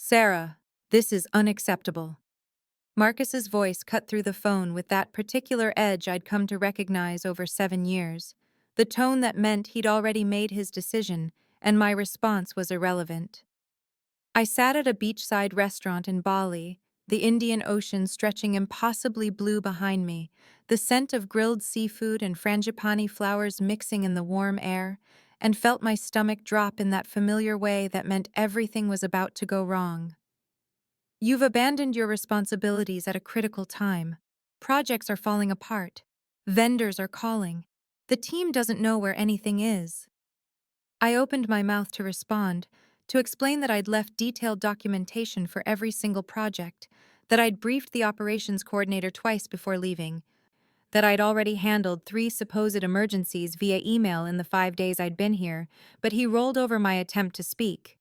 Sarah, this is unacceptable. Marcus's voice cut through the phone with that particular edge I'd come to recognize over 7 years, the tone that meant he'd already made his decision, and my response was irrelevant. I sat at a beachside restaurant in Bali, the Indian Ocean stretching impossibly blue behind me, the scent of grilled seafood and frangipani flowers mixing in the warm air, and felt my stomach drop in that familiar way that meant everything was about to go wrong. You've abandoned your responsibilities at a critical time. Projects are falling apart. Vendors are calling. The team doesn't know where anything is. I opened my mouth to respond, to explain that I'd left detailed documentation for every single project, that I'd briefed the operations coordinator twice before leaving, that I'd already handled 3 supposed emergencies via email in the 5 days I'd been here, but he rolled over my attempt to speak.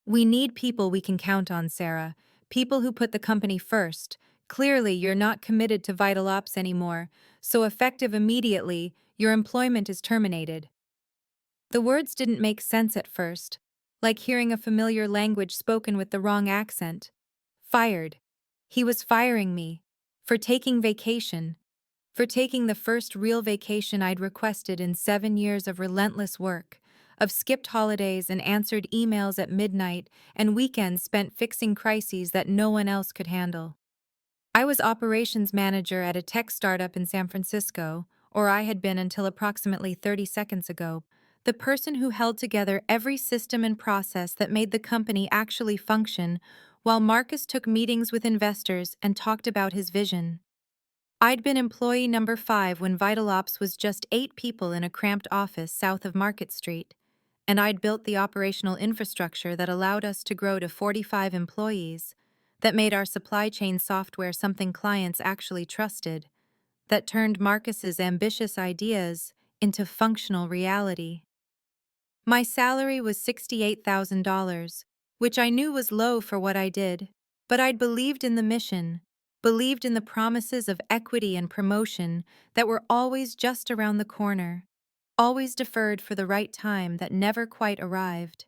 We need people we can count on, Sarah. People who put the company first. Clearly, you're not committed to VitalOps anymore, so effective immediately, your employment is terminated. The words didn't make sense at first, like hearing a familiar language spoken with the wrong accent. Fired. He was firing me. For taking vacation. For taking the first real vacation I'd requested in 7 years of relentless work, of skipped holidays and answered emails at midnight and weekends spent fixing crises that no one else could handle. I was operations manager at a tech startup in San Francisco, or I had been until approximately 30 seconds ago, the person who held together every system and process that made the company actually function, while Marcus took meetings with investors and talked about his vision. I'd been employee number 5 when VitalOps was just 8 people in a cramped office south of Market Street, and I'd built the operational infrastructure that allowed us to grow to 45 employees, that made our supply chain software something clients actually trusted, that turned Marcus's ambitious ideas into functional reality. My salary was $68,000, which I knew was low for what I did, but I'd believed in the mission, believed in the promises of equity and promotion that were always just around the corner, always deferred for the right time that never quite arrived.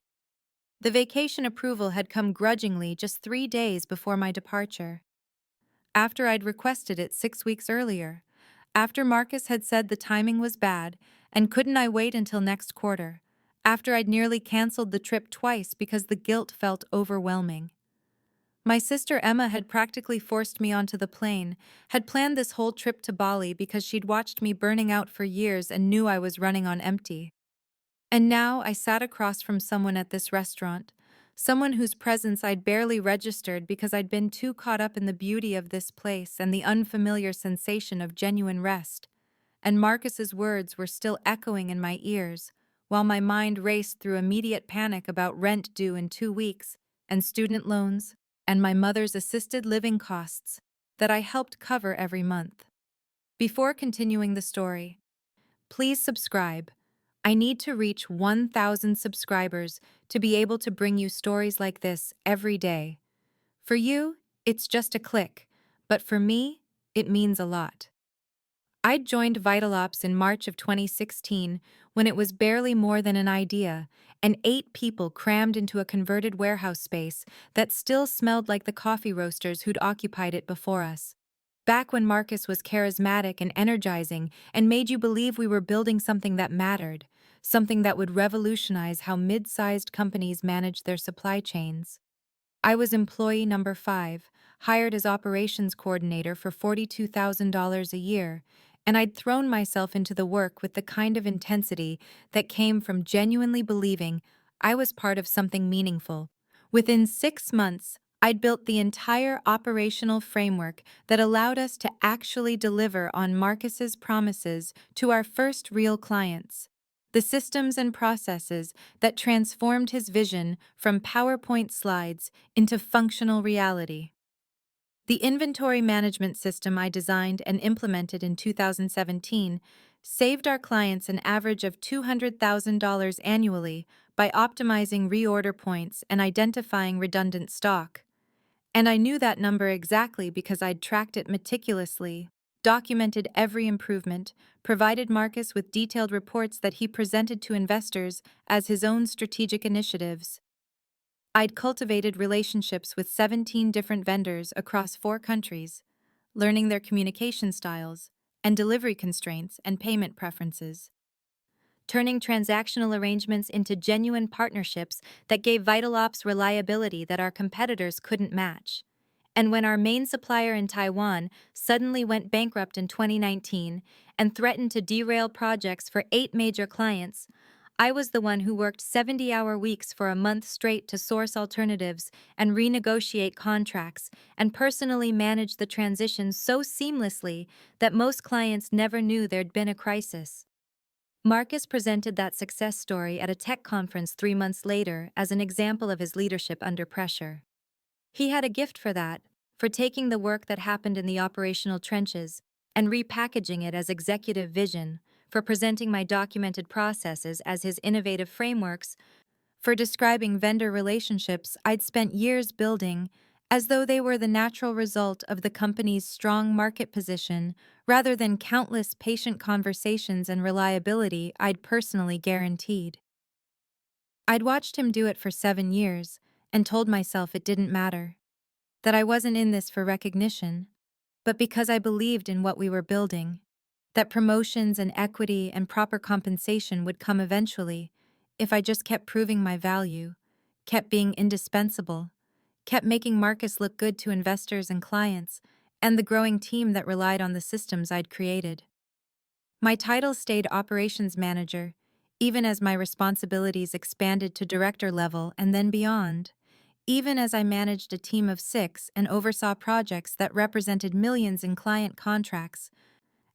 The vacation approval had come grudgingly just 3 days before my departure. After I'd requested it 6 weeks earlier, after Marcus had said the timing was bad and couldn't I wait until next quarter, after I'd nearly canceled the trip twice because the guilt felt overwhelming. My sister Emma had practically forced me onto the plane, had planned this whole trip to Bali because she'd watched me burning out for years and knew I was running on empty. And now I sat across from someone at this restaurant, someone whose presence I'd barely registered because I'd been too caught up in the beauty of this place and the unfamiliar sensation of genuine rest. And Marcus's words were still echoing in my ears, while my mind raced through immediate panic about rent due in 2 weeks, and student loans, and my mother's assisted living costs that I helped cover every month. Before continuing the story, please subscribe. I need to reach 1,000 subscribers to be able to bring you stories like this every day. For you, it's just a click, but for me, it means a lot. I'd joined VitalOps in March of 2016 when it was barely more than an idea, and 8 people crammed into a converted warehouse space that still smelled like the coffee roasters who'd occupied it before us. Back when Marcus was charismatic and energizing and made you believe we were building something that mattered, something that would revolutionize how mid-sized companies manage their supply chains. I was employee number 5, hired as operations coordinator for $42,000 a year, and I'd thrown myself into the work with the kind of intensity that came from genuinely believing I was part of something meaningful. Within 6 months, I'd built the entire operational framework that allowed us to actually deliver on Marcus's promises to our first real clients. The systems and processes that transformed his vision from PowerPoint slides into functional reality. The inventory management system I designed and implemented in 2017 saved our clients an average of $200,000 annually by optimizing reorder points and identifying redundant stock. And I knew that number exactly because I'd tracked it meticulously, documented every improvement, provided Marcus with detailed reports that he presented to investors as his own strategic initiatives. I'd cultivated relationships with 17 different vendors across 4 countries, learning their communication styles and delivery constraints and payment preferences, turning transactional arrangements into genuine partnerships that gave VitalOps reliability that our competitors couldn't match. And when our main supplier in Taiwan suddenly went bankrupt in 2019 and threatened to derail projects for 8 major clients, I was the one who worked 70-hour weeks for a month straight to source alternatives and renegotiate contracts and personally manage the transition so seamlessly that most clients never knew there'd been a crisis. Marcus presented that success story at a tech conference 3 months later as an example of his leadership under pressure. He had a gift for that, for taking the work that happened in the operational trenches and repackaging it as executive vision, for presenting my documented processes as his innovative frameworks, for describing vendor relationships I'd spent years building as though they were the natural result of the company's strong market position rather than countless patient conversations and reliability I'd personally guaranteed. I'd watched him do it for 7 years and told myself it didn't matter, that I wasn't in this for recognition, but because I believed in what we were building, that promotions and equity and proper compensation would come eventually if I just kept proving my value, kept being indispensable, kept making Marcus look good to investors and clients, and the growing team that relied on the systems I'd created. My title stayed operations manager, even as my responsibilities expanded to director level and then beyond, even as I managed a team of 6 and oversaw projects that represented millions in client contracts,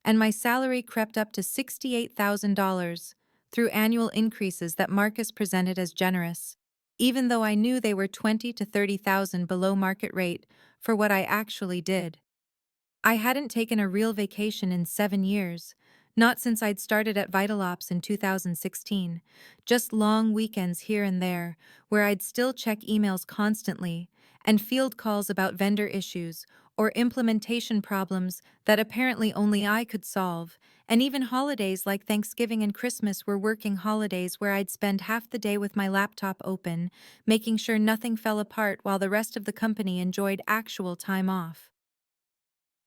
and my salary crept up to $68,000 through annual increases that Marcus presented as generous, even though I knew they were 20 to 30,000 below market rate for what I actually did. I hadn't taken a real vacation in 7 years, not since I'd started at VitalOps in 2016, just long weekends here and there, where I'd still check emails constantly, and field calls about vendor issues or implementation problems that apparently only I could solve, and even holidays like Thanksgiving and Christmas were working holidays where I'd spend half the day with my laptop open, making sure nothing fell apart while the rest of the company enjoyed actual time off.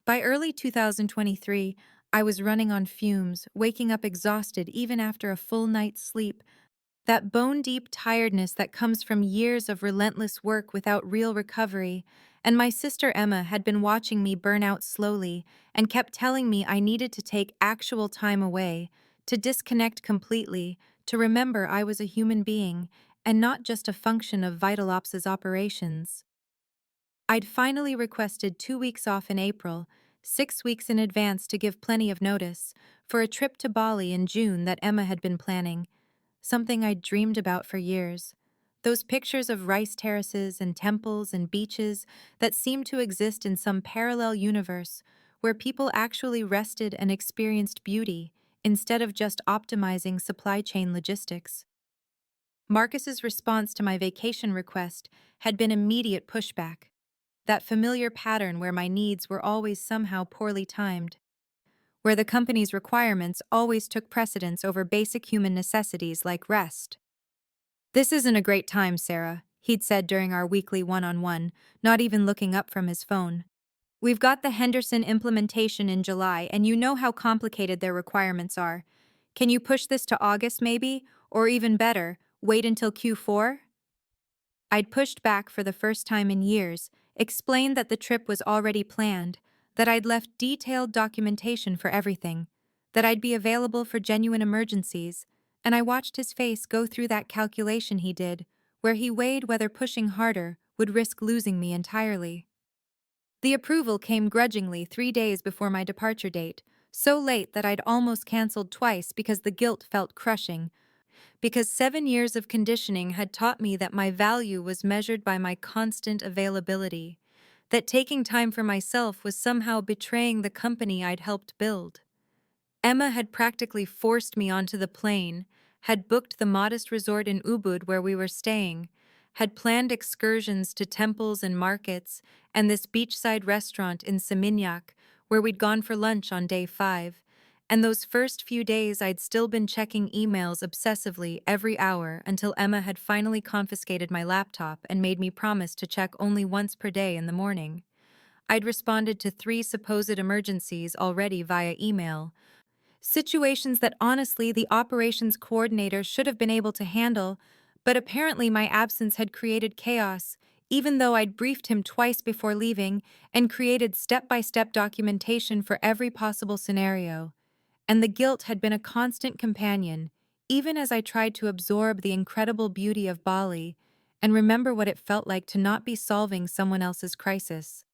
By early 2023, I was running on fumes, waking up exhausted even after a full night's sleep, that bone-deep tiredness that comes from years of relentless work without real recovery, and my sister Emma had been watching me burn out slowly and kept telling me I needed to take actual time away, to disconnect completely, to remember I was a human being and not just a function of VitalOps' operations. I'd finally requested 2 weeks off in April, 6 weeks in advance to give plenty of notice, for a trip to Bali in June that Emma had been planning, something I'd dreamed about for years. Those pictures of rice terraces and temples and beaches that seemed to exist in some parallel universe where people actually rested and experienced beauty instead of just optimizing supply chain logistics. Marcus's response to my vacation request had been immediate pushback, that familiar pattern where my needs were always somehow poorly timed, where the company's requirements always took precedence over basic human necessities like rest. "This isn't a great time, Sarah," he'd said during our weekly one-on-one, not even looking up from his phone. "We've got the Henderson implementation in July, and you know how complicated their requirements are. Can you push this to August maybe? Or even better, wait until Q4? I'd pushed back for the first time in years, explained that the trip was already planned, that I'd left detailed documentation for everything, that I'd be available for genuine emergencies, and I watched his face go through that calculation he did, where he weighed whether pushing harder would risk losing me entirely. The approval came grudgingly 3 days before my departure date, so late that I'd almost canceled twice because the guilt felt crushing, because 7 years of conditioning had taught me that my value was measured by my constant availability, that taking time for myself was somehow betraying the company I'd helped build. Emma had practically forced me onto the plane, had booked the modest resort in Ubud where we were staying, had planned excursions to temples and markets, and this beachside restaurant in Seminyak where we'd gone for lunch on day 5, And those first few days, I'd still been checking emails obsessively every hour until Emma had finally confiscated my laptop and made me promise to check only once per day in the morning. I'd responded to 3 supposed emergencies already via email, situations that honestly the operations coordinator should have been able to handle, but apparently my absence had created chaos, even though I'd briefed him twice before leaving and created step-by-step documentation for every possible scenario. And the guilt had been a constant companion, even as I tried to absorb the incredible beauty of Bali and remember what it felt like to not be solving someone else's crisis.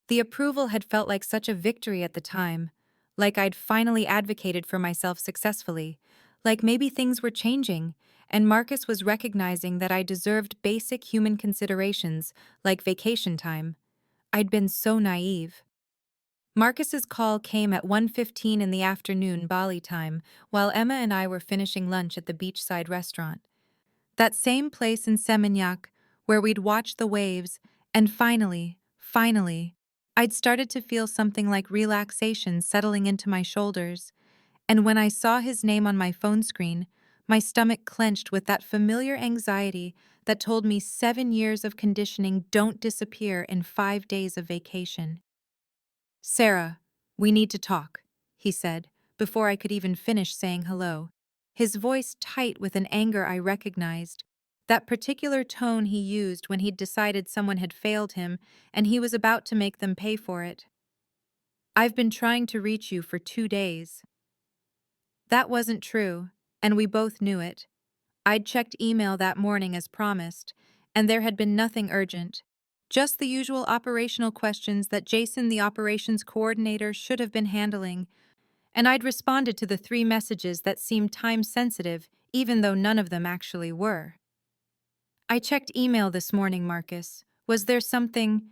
The approval had felt like such a victory at the time, like I'd finally advocated for myself successfully, like maybe things were changing, and Marcus was recognizing that I deserved basic human considerations, like vacation time. I'd been so naive. Marcus's call came at 1:15 in the afternoon Bali time, while Emma and I were finishing lunch at the beachside restaurant. That same place in Seminyak where we'd watch the waves, and finally, I'd started to feel something like relaxation settling into my shoulders, and when I saw his name on my phone screen, my stomach clenched with that familiar anxiety that told me 7 years of conditioning don't disappear in 5 days of vacation. "Sarah, we need to talk," he said, before I could even finish saying hello. His voice tight with an anger I recognized, that particular tone he used when he'd decided someone had failed him and he was about to make them pay for it. "I've been trying to reach you for 2 days." That wasn't true, and we both knew it. I'd checked email that morning as promised, and there had been nothing urgent. Just the usual operational questions that Jason, the operations coordinator, should have been handling, and I'd responded to the 3 messages that seemed time-sensitive, even though none of them actually were. "I checked email this morning, Marcus. Was there something—"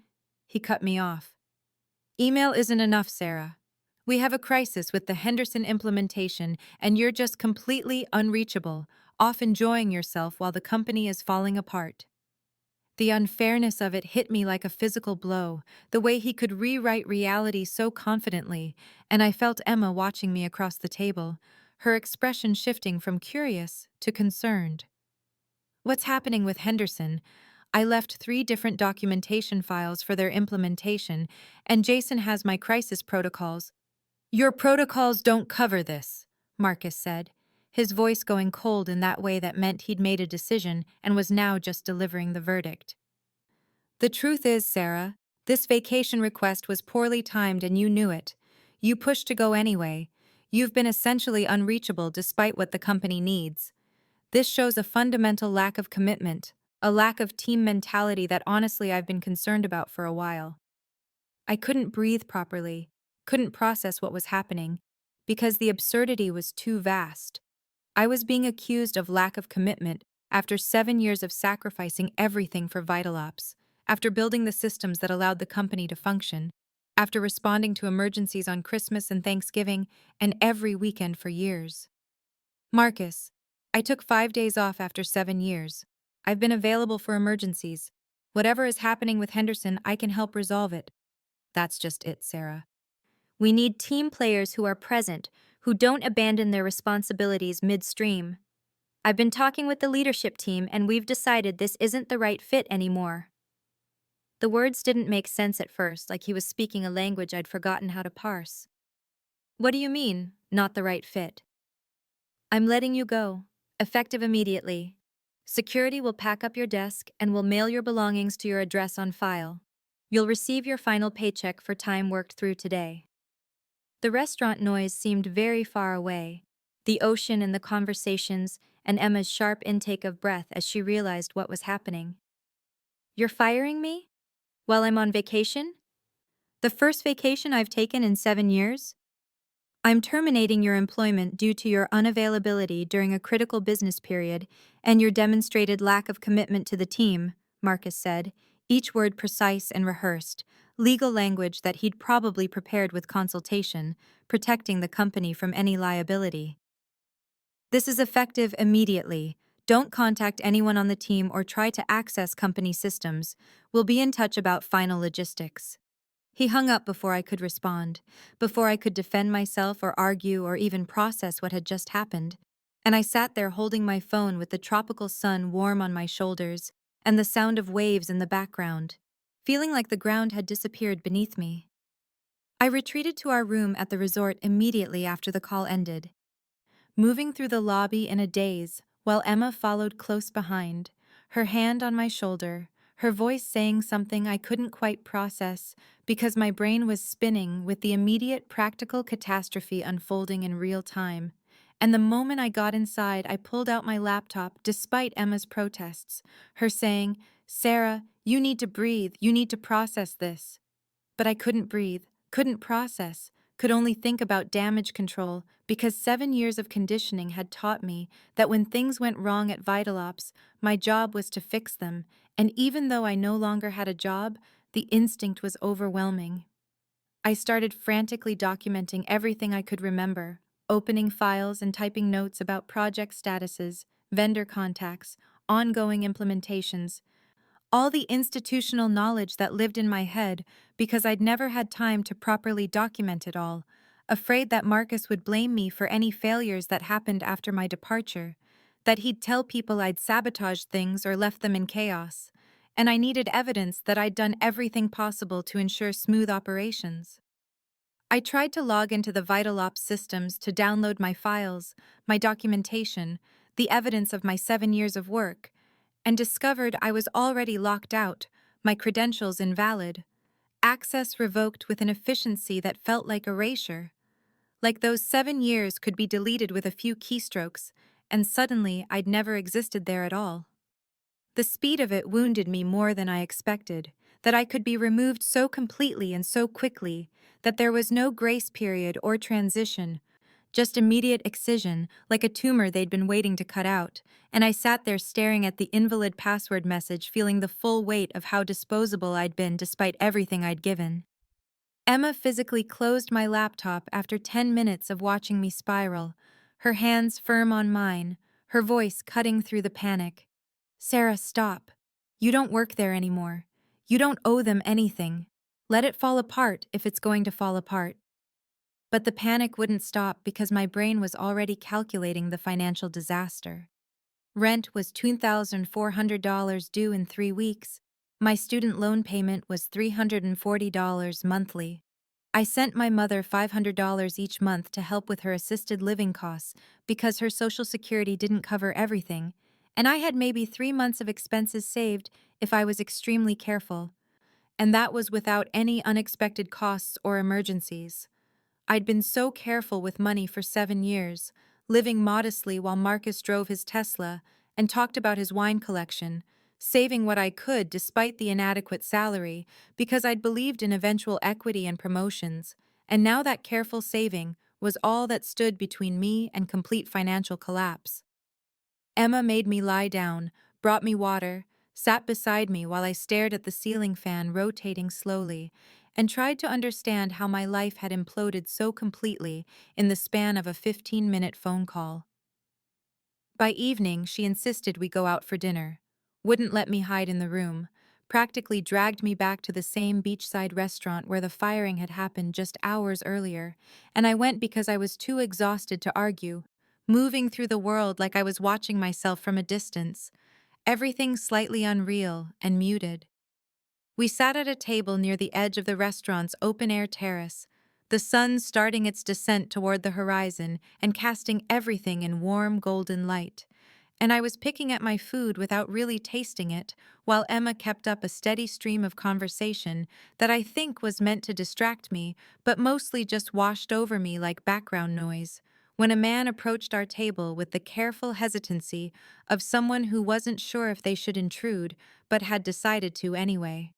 He cut me off. "Email isn't enough, Sarah. We have a crisis with the Henderson implementation, and you're just completely unreachable, off enjoying yourself while the company is falling apart." The unfairness of it hit me like a physical blow, the way he could rewrite reality so confidently, and I felt Emma watching me across the table, her expression shifting from curious to concerned. "What's happening with Henderson?" I left 3 different documentation files for their implementation, and Jason has my crisis protocols. "Your protocols don't cover this," Marcus said, his voice going cold in that way that meant he'd made a decision and was now just delivering the verdict. "The truth is, Sarah, this vacation request was poorly timed and you knew it. You pushed to go anyway. You've been essentially unreachable despite what the company needs. This shows a fundamental lack of commitment, a lack of team mentality that honestly I've been concerned about for a while." I couldn't breathe properly, couldn't process what was happening, because the absurdity was too vast. I was being accused of lack of commitment after 7 years of sacrificing everything for VitalOps, after building the systems that allowed the company to function, after responding to emergencies on Christmas and Thanksgiving, and every weekend for years. "Marcus, I took 5 days off after 7 years. I've been available for emergencies. Whatever is happening with Henderson, I can help resolve it." "That's just it, Sarah. We need team players who are present, who don't abandon their responsibilities midstream. I've been talking with the leadership team and we've decided this isn't the right fit anymore." The words didn't make sense at first, like he was speaking a language I'd forgotten how to parse. "What do you mean, not the right fit?" "I'm letting you go, effective immediately. Security will pack up your desk and will mail your belongings to your address on file. You'll receive your final paycheck for time worked through today." The restaurant noise seemed very far away, the ocean and the conversations, and Emma's sharp intake of breath as she realized what was happening. "You're firing me? While I'm on vacation? The first vacation I've taken in 7 years? I'm terminating your employment due to your unavailability during a critical business period and your demonstrated lack of commitment to the team," Marcus said, each word precise and rehearsed, legal language that he'd probably prepared with consultation, protecting the company from any liability. "This is effective immediately. Don't contact anyone on the team or try to access company systems. We'll be in touch about final logistics." He hung up before I could respond, before I could defend myself or argue or even process what had just happened. And I sat there holding my phone with the tropical sun warm on my shoulders and the sound of waves in the background, feeling like the ground had disappeared beneath me. I retreated to our room at the resort immediately after the call ended, moving through the lobby in a daze while Emma followed close behind, her hand on my shoulder, her voice saying something I couldn't quite process because my brain was spinning with the immediate practical catastrophe unfolding in real time. And the moment I got inside, I pulled out my laptop despite Emma's protests, her saying, "Sarah, you need to breathe, you need to process this." But I couldn't breathe, couldn't process, could only think about damage control because 7 years of conditioning had taught me that when things went wrong at VitalOps, my job was to fix them, and even though I no longer had a job, the instinct was overwhelming. I started frantically documenting everything I could remember, opening files and typing notes about project statuses, vendor contacts, ongoing implementations, all the institutional knowledge that lived in my head because I'd never had time to properly document it all, afraid that Marcus would blame me for any failures that happened after my departure, that he'd tell people I'd sabotaged things or left them in chaos, and I needed evidence that I'd done everything possible to ensure smooth operations. I tried to log into the VitalOps systems to download my files, my documentation, the evidence of my 7 years of work, and discovered I was already locked out, my credentials invalid, access revoked with an efficiency that felt like erasure. Like those 7 years could be deleted with a few keystrokes, and suddenly I'd never existed there at all. The speed of it wounded me more than I expected, that I could be removed so completely and so quickly, that there was no grace period or transition, just immediate excision, like a tumor they'd been waiting to cut out, and I sat there staring at the invalid password message, feeling the full weight of how disposable I'd been despite everything I'd given. Emma physically closed my laptop after 10 minutes of watching me spiral, her hands firm on mine, her voice cutting through the panic. "Sarah, stop. You don't work there anymore. You don't owe them anything. Let it fall apart if it's going to fall apart." But the panic wouldn't stop because my brain was already calculating the financial disaster. Rent was $2,400 due in 3 weeks. My student loan payment was $340 monthly. I sent my mother $500 each month to help with her assisted living costs because her Social Security didn't cover everything, and I had maybe 3 months of expenses saved if I was extremely careful. And that was without any unexpected costs or emergencies. I'd been so careful with money for 7 years, living modestly while Marcus drove his Tesla and talked about his wine collection, saving what I could despite the inadequate salary because I'd believed in eventual equity and promotions, and now that careful saving was all that stood between me and complete financial collapse. Emma made me lie down, brought me water, sat beside me while I stared at the ceiling fan rotating slowly, and tried to understand how my life had imploded so completely in the span of a 15-minute phone call. By evening, she insisted we go out for dinner, wouldn't let me hide in the room, practically dragged me back to the same beachside restaurant where the firing had happened just hours earlier, and I went because I was too exhausted to argue, moving through the world like I was watching myself from a distance, everything slightly unreal and muted. We sat at a table near the edge of the restaurant's open-air terrace, the sun starting its descent toward the horizon and casting everything in warm golden light. And I was picking at my food without really tasting it, while Emma kept up a steady stream of conversation that I think was meant to distract me, but mostly just washed over me like background noise, when a man approached our table with the careful hesitancy of someone who wasn't sure if they should intrude, but had decided to anyway.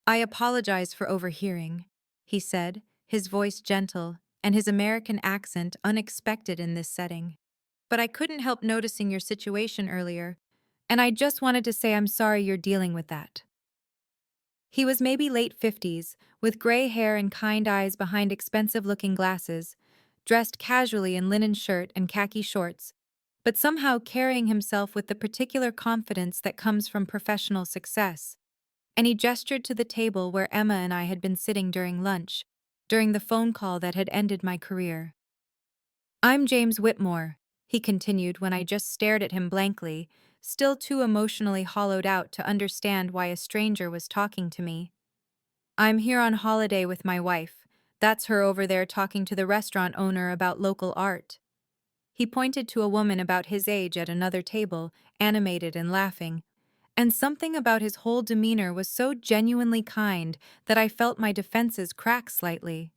"I apologize for overhearing," he said, his voice gentle and his American accent unexpected in this setting. "But I couldn't help noticing your situation earlier, and I just wanted to say I'm sorry you're dealing with that." He was maybe late 50s, with gray hair and kind eyes behind expensive-looking glasses, dressed casually in linen shirt and khaki shorts, but somehow carrying himself with the particular confidence that comes from professional success. and he gestured to the table where Emma and I had been sitting during lunch, during the phone call that had ended my career. "I'm James Whitmore," he continued when I just stared at him blankly, still too emotionally hollowed out to understand why a stranger was talking to me. "I'm here on holiday with my wife. That's her over there talking to the restaurant owner about local art." He pointed to a woman about his age at another table, animated and laughing, and something about his whole demeanor was so genuinely kind that I felt my defenses crack slightly.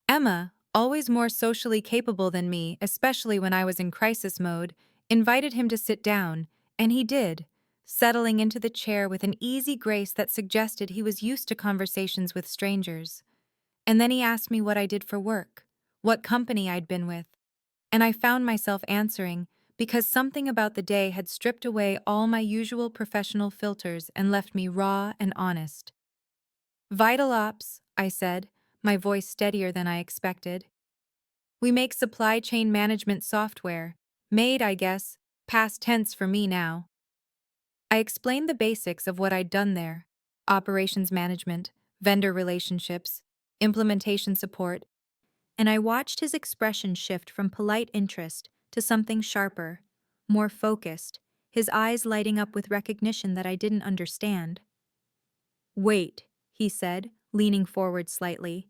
Emma, always more socially capable than me, especially when I was in crisis mode, invited him to sit down, and he did, settling into the chair with an easy grace that suggested he was used to conversations with strangers. And then he asked me what I did for work, what company I'd been with, and I found myself answering because something about the day had stripped away all my usual professional filters and left me raw and honest. "VitalOps," I said, my voice steadier than I expected. "We make supply chain management software. Made, I guess, past tense for me now." I explained the basics of what I'd done there: operations management, vendor relationships, implementation support, and I watched his expression shift from polite interest to something sharper, more focused, his eyes lighting up with recognition that I didn't understand. "Wait," he said, leaning forward slightly.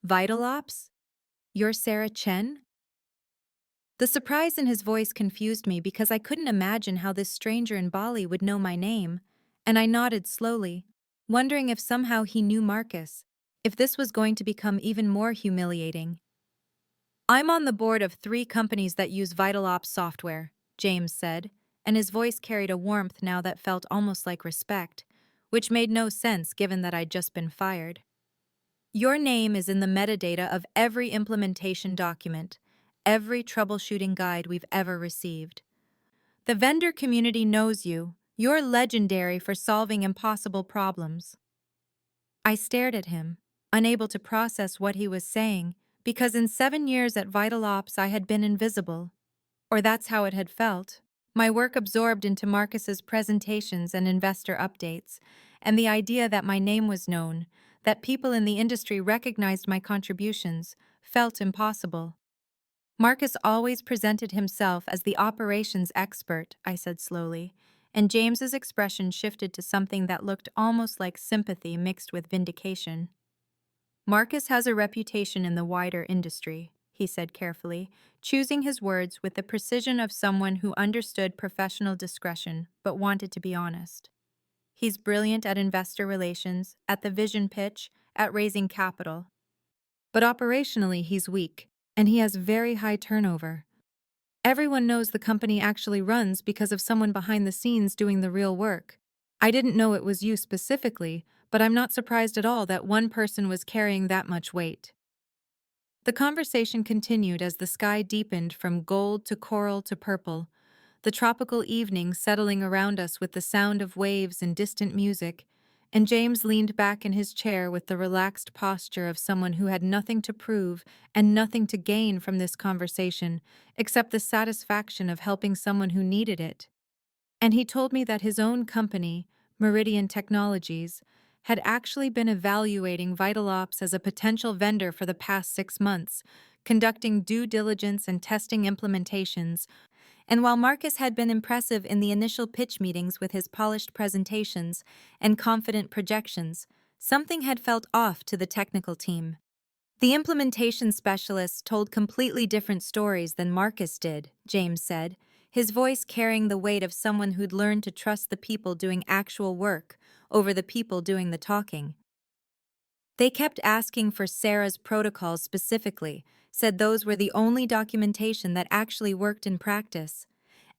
"VitalOps? You're Sarah Chen?" The surprise in his voice confused me because I couldn't imagine how this stranger in Bali would know my name, and I nodded slowly, wondering if somehow he knew Marcus, if this was going to become even more humiliating. "I'm on the board of 3 companies that use VitalOps software," James said, and his voice carried a warmth now that felt almost like respect, which made no sense given that I'd just been fired. "Your name is in the metadata of every implementation document, every troubleshooting guide we've ever received. The vendor community knows you. You're legendary for solving impossible problems." I stared at him, unable to process what he was saying, because in 7 years at VitalOps I had been invisible. Or that's how it had felt. My work absorbed into Marcus's presentations and investor updates, and the idea that my name was known, that people in the industry recognized my contributions, felt impossible. "Marcus always presented himself as the operations expert," I said slowly, and James's expression shifted to something that looked almost like sympathy mixed with vindication. "Marcus has a reputation in the wider industry," he said carefully, choosing his words with the precision of someone who understood professional discretion but wanted to be honest. "He's brilliant at investor relations, at the vision pitch, at raising capital. But operationally, he's weak, and he has very high turnover. Everyone knows the company actually runs because of someone behind the scenes doing the real work. I didn't know it was you specifically, but I'm not surprised at all that one person was carrying that much weight." The conversation continued as the sky deepened from gold to coral to purple, the tropical evening settling around us with the sound of waves and distant music, and James leaned back in his chair with the relaxed posture of someone who had nothing to prove and nothing to gain from this conversation except the satisfaction of helping someone who needed it. And he told me that his own company, Meridian Technologies, had actually been evaluating VitalOps as a potential vendor for the past 6 months, conducting due diligence and testing implementations. And while Marcus had been impressive in the initial pitch meetings with his polished presentations and confident projections, something had felt off to the technical team. "The implementation specialists told completely different stories than Marcus did," James said, his voice carrying the weight of someone who'd learned to trust the people doing actual work over the people doing the talking. "They kept asking for Sarah's protocols specifically, said those were the only documentation that actually worked in practice.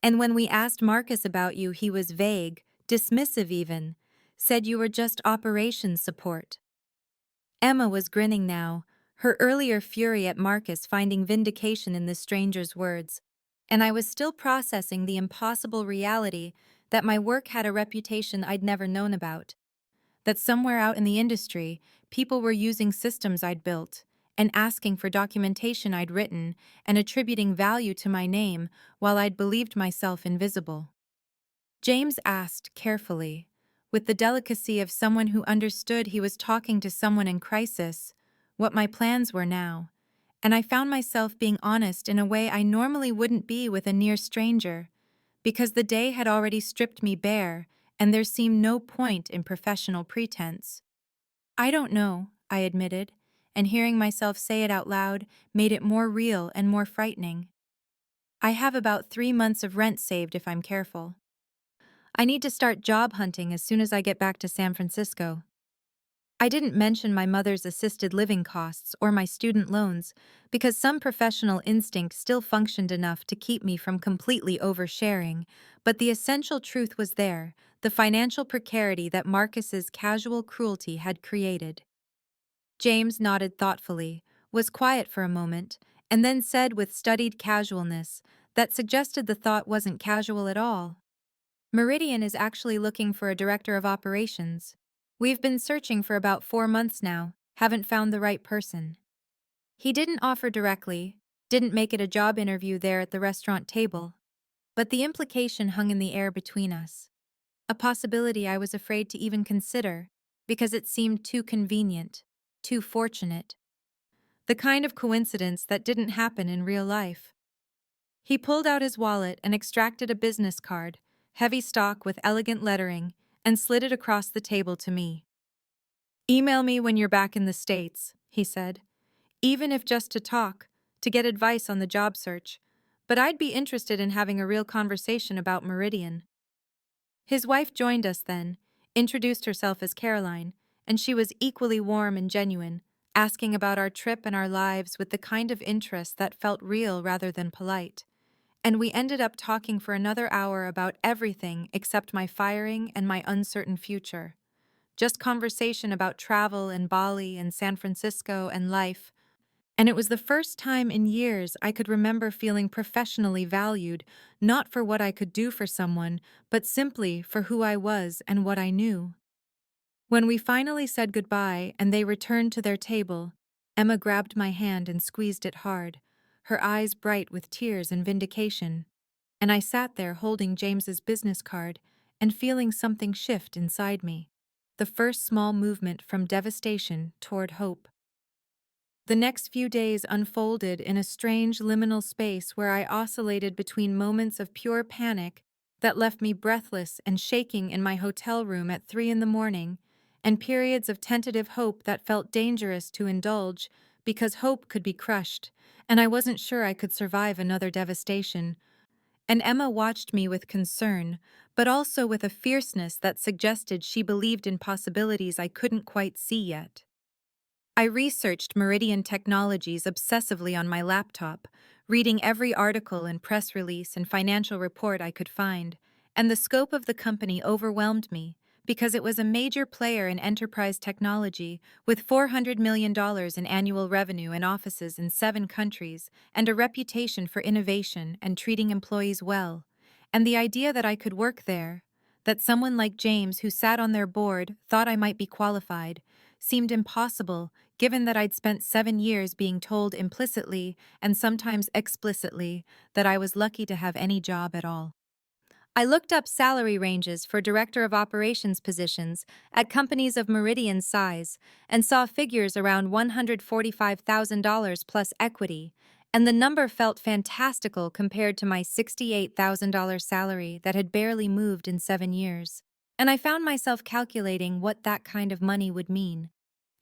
And when we asked Marcus about you, he was vague, dismissive even, said you were just operations support." Emma was grinning now, her earlier fury at Marcus finding vindication in the stranger's words, and I was still processing the impossible reality that my work had a reputation I'd never known about, that somewhere out in the industry, people were using systems I'd built and asking for documentation I'd written and attributing value to my name while I'd believed myself invisible. James asked carefully, with the delicacy of someone who understood he was talking to someone in crisis, what my plans were now, and I found myself being honest in a way I normally wouldn't be with a near stranger, because the day had already stripped me bare, and there seemed no point in professional pretense. "I don't know," I admitted, and hearing myself say it out loud made it more real and more frightening. "I have about 3 months of rent saved if I'm careful. I need to start job hunting as soon as I get back to San Francisco." I didn't mention my mother's assisted living costs or my student loans because some professional instinct still functioned enough to keep me from completely oversharing, but the essential truth was there, the financial precarity that Marcus's casual cruelty had created. James nodded thoughtfully, was quiet for a moment, and then said with studied casualness that suggested the thought wasn't casual at all. "Meridian is actually looking for a director of operations. We've been searching for about 4 months now, haven't found the right person." He didn't offer directly, didn't make it a job interview there at the restaurant table, but the implication hung in the air between us. A possibility I was afraid to even consider, because it seemed too convenient, too fortunate. The kind of coincidence that didn't happen in real life. He pulled out his wallet and extracted a business card, heavy stock with elegant lettering, and slid it across the table to me. "Email me when you're back in the States," he said. "Even if just to talk, to get advice on the job search. But I'd be interested in having a real conversation about Meridian." His wife joined us then, introduced herself as Caroline, and she was equally warm and genuine, asking about our trip and our lives with the kind of interest that felt real rather than polite. And we ended up talking for another hour about everything except my firing and my uncertain future. Just conversation about travel and Bali and San Francisco and life. And it was the first time in years I could remember feeling professionally valued, not for what I could do for someone, but simply for who I was and what I knew. When we finally said goodbye and they returned to their table, Emma grabbed my hand and squeezed it hard, her eyes bright with tears and vindication. And I sat there holding James's business card and feeling something shift inside me. The first small movement from devastation toward hope. The next few days unfolded in a strange liminal space where I oscillated between moments of pure panic that left me breathless and shaking in my hotel room at 3 in the morning, and periods of tentative hope that felt dangerous to indulge because hope could be crushed, and I wasn't sure I could survive another devastation. And Emma watched me with concern, but also with a fierceness that suggested she believed in possibilities I couldn't quite see yet. I researched Meridian Technologies obsessively on my laptop, reading every article and press release and financial report I could find, and the scope of the company overwhelmed me because it was a major player in enterprise technology with $400 million in annual revenue and offices in 7 countries and a reputation for innovation and treating employees well. And the idea that I could work there, that someone like James who sat on their board thought I might be qualified, seemed impossible given that I'd spent 7 years being told implicitly and sometimes explicitly that I was lucky to have any job at all. I looked up salary ranges for director of operations positions at companies of Meridian's size and saw figures around $145,000 plus equity, and the number felt fantastical compared to my $68,000 salary that had barely moved in 7 years. And I found myself calculating what that kind of money would mean.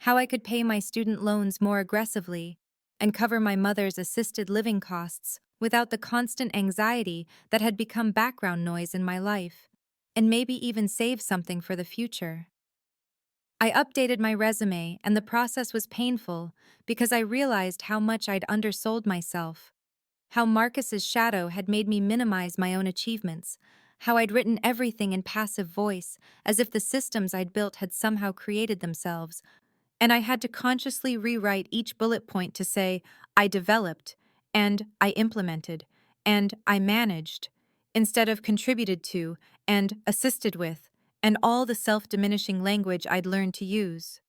How I could pay my student loans more aggressively and cover my mother's assisted living costs without the constant anxiety that had become background noise in my life, and maybe even save something for the future. I updated my resume, and the process was painful because I realized how much I'd undersold myself, how Marcus's shadow had made me minimize my own achievements, how I'd written everything in passive voice as if the systems I'd built had somehow created themselves, and I had to consciously rewrite each bullet point to say, "I developed," and "I implemented," and "I managed," instead of "contributed to," and "assisted with," and all the self-diminishing language I'd learned to use.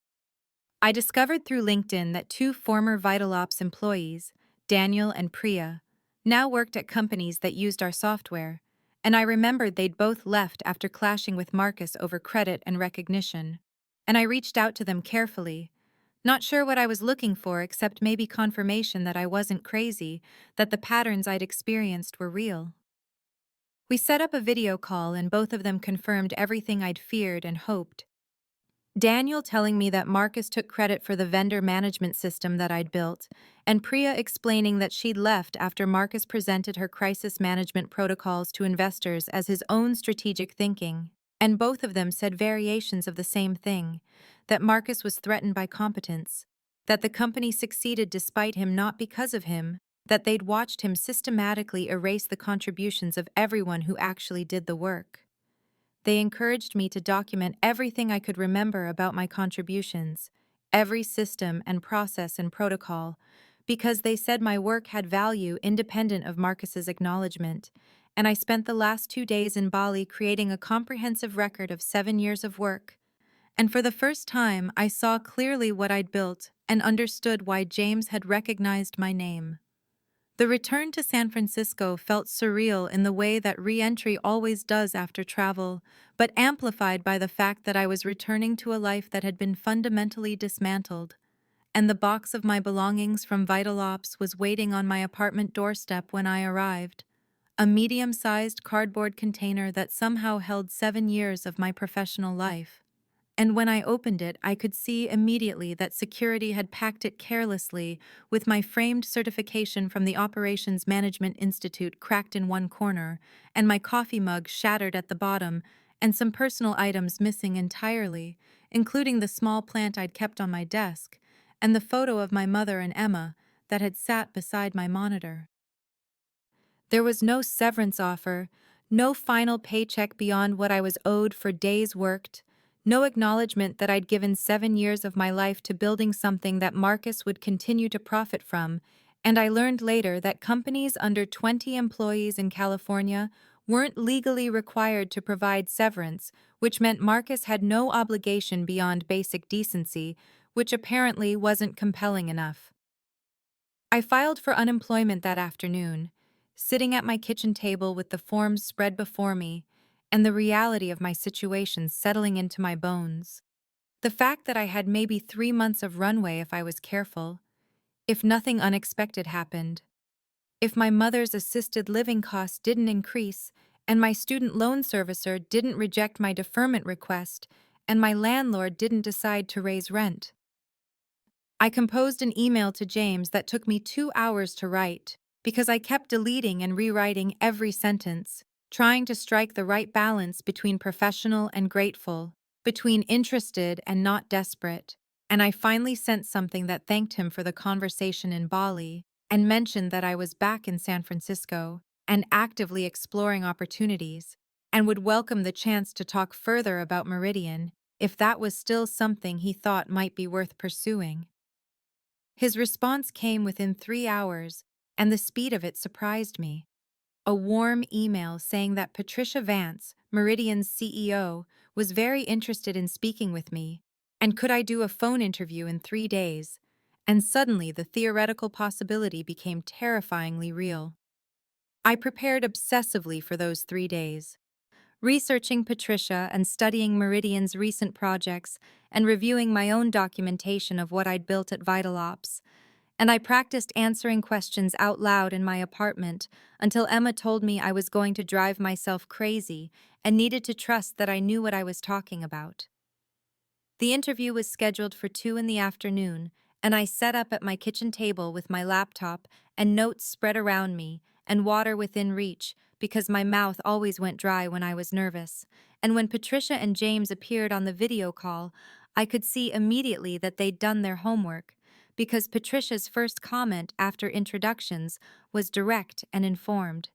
I discovered through LinkedIn that 2 former VitalOps employees, Daniel and Priya, now worked at companies that used our software, and I remembered they'd both left after clashing with Marcus over credit and recognition. And I reached out to them carefully, not sure what I was looking for except maybe confirmation that I wasn't crazy, that the patterns I'd experienced were real. We set up a video call and both of them confirmed everything I'd feared and hoped. Daniel telling me that Marcus took credit for the vendor management system that I'd built, and Priya explaining that she'd left after Marcus presented her crisis management protocols to investors as his own strategic thinking. And both of them said variations of the same thing, that Marcus was threatened by competence, that the company succeeded despite him not because of him, that they'd watched him systematically erase the contributions of everyone who actually did the work. They encouraged me to document everything I could remember about my contributions, every system and process and protocol, because they said my work had value independent of Marcus's acknowledgement, and I spent the last 2 days in Bali creating a comprehensive record of 7 years of work. And for the first time, I saw clearly what I'd built and understood why James had recognized my name. The return to San Francisco felt surreal in the way that re-entry always does after travel, but amplified by the fact that I was returning to a life that had been fundamentally dismantled, and the box of my belongings from VitalOps was waiting on my apartment doorstep when I arrived. A medium-sized cardboard container that somehow held 7 years of my professional life. And when I opened it, I could see immediately that security had packed it carelessly, with my framed certification from the Operations Management Institute cracked in one corner, and my coffee mug shattered at the bottom, and some personal items missing entirely, including the small plant I'd kept on my desk, and the photo of my mother and Emma that had sat beside my monitor. There was no severance offer, no final paycheck beyond what I was owed for days worked, no acknowledgement that I'd given 7 years of my life to building something that Marcus would continue to profit from, and I learned later that companies under 20 employees in California weren't legally required to provide severance, which meant Marcus had no obligation beyond basic decency, which apparently wasn't compelling enough. I filed for unemployment that afternoon, sitting at my kitchen table with the forms spread before me and the reality of my situation settling into my bones. The fact that I had maybe 3 months of runway if I was careful, if nothing unexpected happened, if my mother's assisted living costs didn't increase and my student loan servicer didn't reject my deferment request and my landlord didn't decide to raise rent. I composed an email to James that took me 2 hours to write, because I kept deleting and rewriting every sentence, trying to strike the right balance between professional and grateful, between interested and not desperate, and I finally sent something that thanked him for the conversation in Bali and mentioned that I was back in San Francisco and actively exploring opportunities, and would welcome the chance to talk further about Meridian if that was still something he thought might be worth pursuing. His response came within 3 hours, and the speed of it surprised me. A warm email saying that Patricia Vance, Meridian's CEO, was very interested in speaking with me, and could I do a phone interview in 3 days, and suddenly the theoretical possibility became terrifyingly real. I prepared obsessively for those 3 days, researching Patricia and studying Meridian's recent projects and reviewing my own documentation of what I'd built at VitalOps, and I practiced answering questions out loud in my apartment until Emma told me I was going to drive myself crazy and needed to trust that I knew what I was talking about. The interview was scheduled for 2 in the afternoon, and I sat up at my kitchen table with my laptop and notes spread around me and water within reach because my mouth always went dry when I was nervous. And when Patricia and James appeared on the video call, I could see immediately that they'd done their homework, because Patricia's first comment after introductions was direct and informed.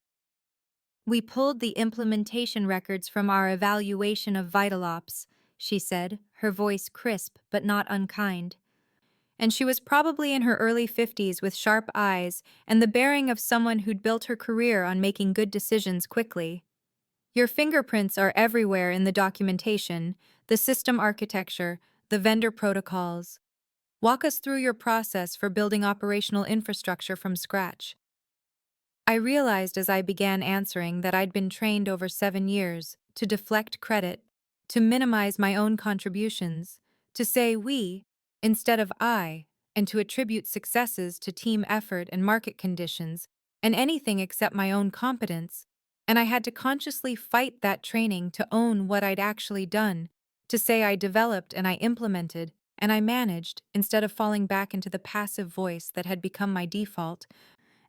"We pulled the implementation records from our evaluation of VitalOps," she said, her voice crisp but not unkind. And she was probably in her early 50s with sharp eyes and the bearing of someone who'd built her career on making good decisions quickly. "Your fingerprints are everywhere in the documentation, the system architecture, the vendor protocols. Walk us through your process for building operational infrastructure from scratch." I realized as I began answering that I'd been trained over 7 years to deflect credit, to minimize my own contributions, to say we instead of I, and to attribute successes to team effort and market conditions, and anything except my own competence. And I had to consciously fight that training to own what I'd actually done, to say I developed and I implemented and I managed instead of falling back into the passive voice that had become my default.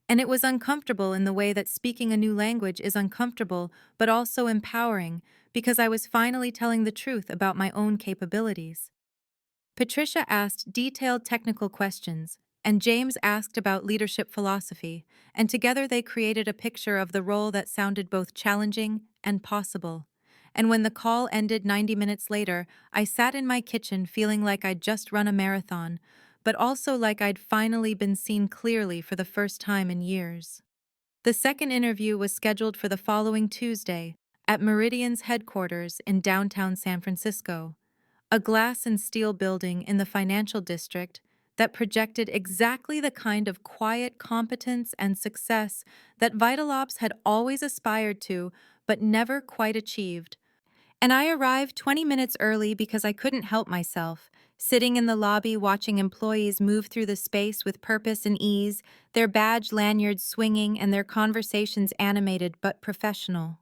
And it was uncomfortable in the way that speaking a new language is uncomfortable, but also empowering, because I was finally telling the truth about my own capabilities. Patricia asked detailed technical questions, and James asked about leadership philosophy, and together they created a picture of the role that sounded both challenging and possible. And when the call ended 90 minutes later, I sat in my kitchen feeling like I'd just run a marathon, but also like I'd finally been seen clearly for the first time in years. The second interview was scheduled for the following Tuesday at Meridian's headquarters in downtown San Francisco, a glass and steel building in the financial district that projected exactly the kind of quiet competence and success that VitalOps had always aspired to but never quite achieved. And I arrived 20 minutes early because I couldn't help myself, sitting in the lobby watching employees move through the space with purpose and ease, their badge lanyards swinging and their conversations animated but professional.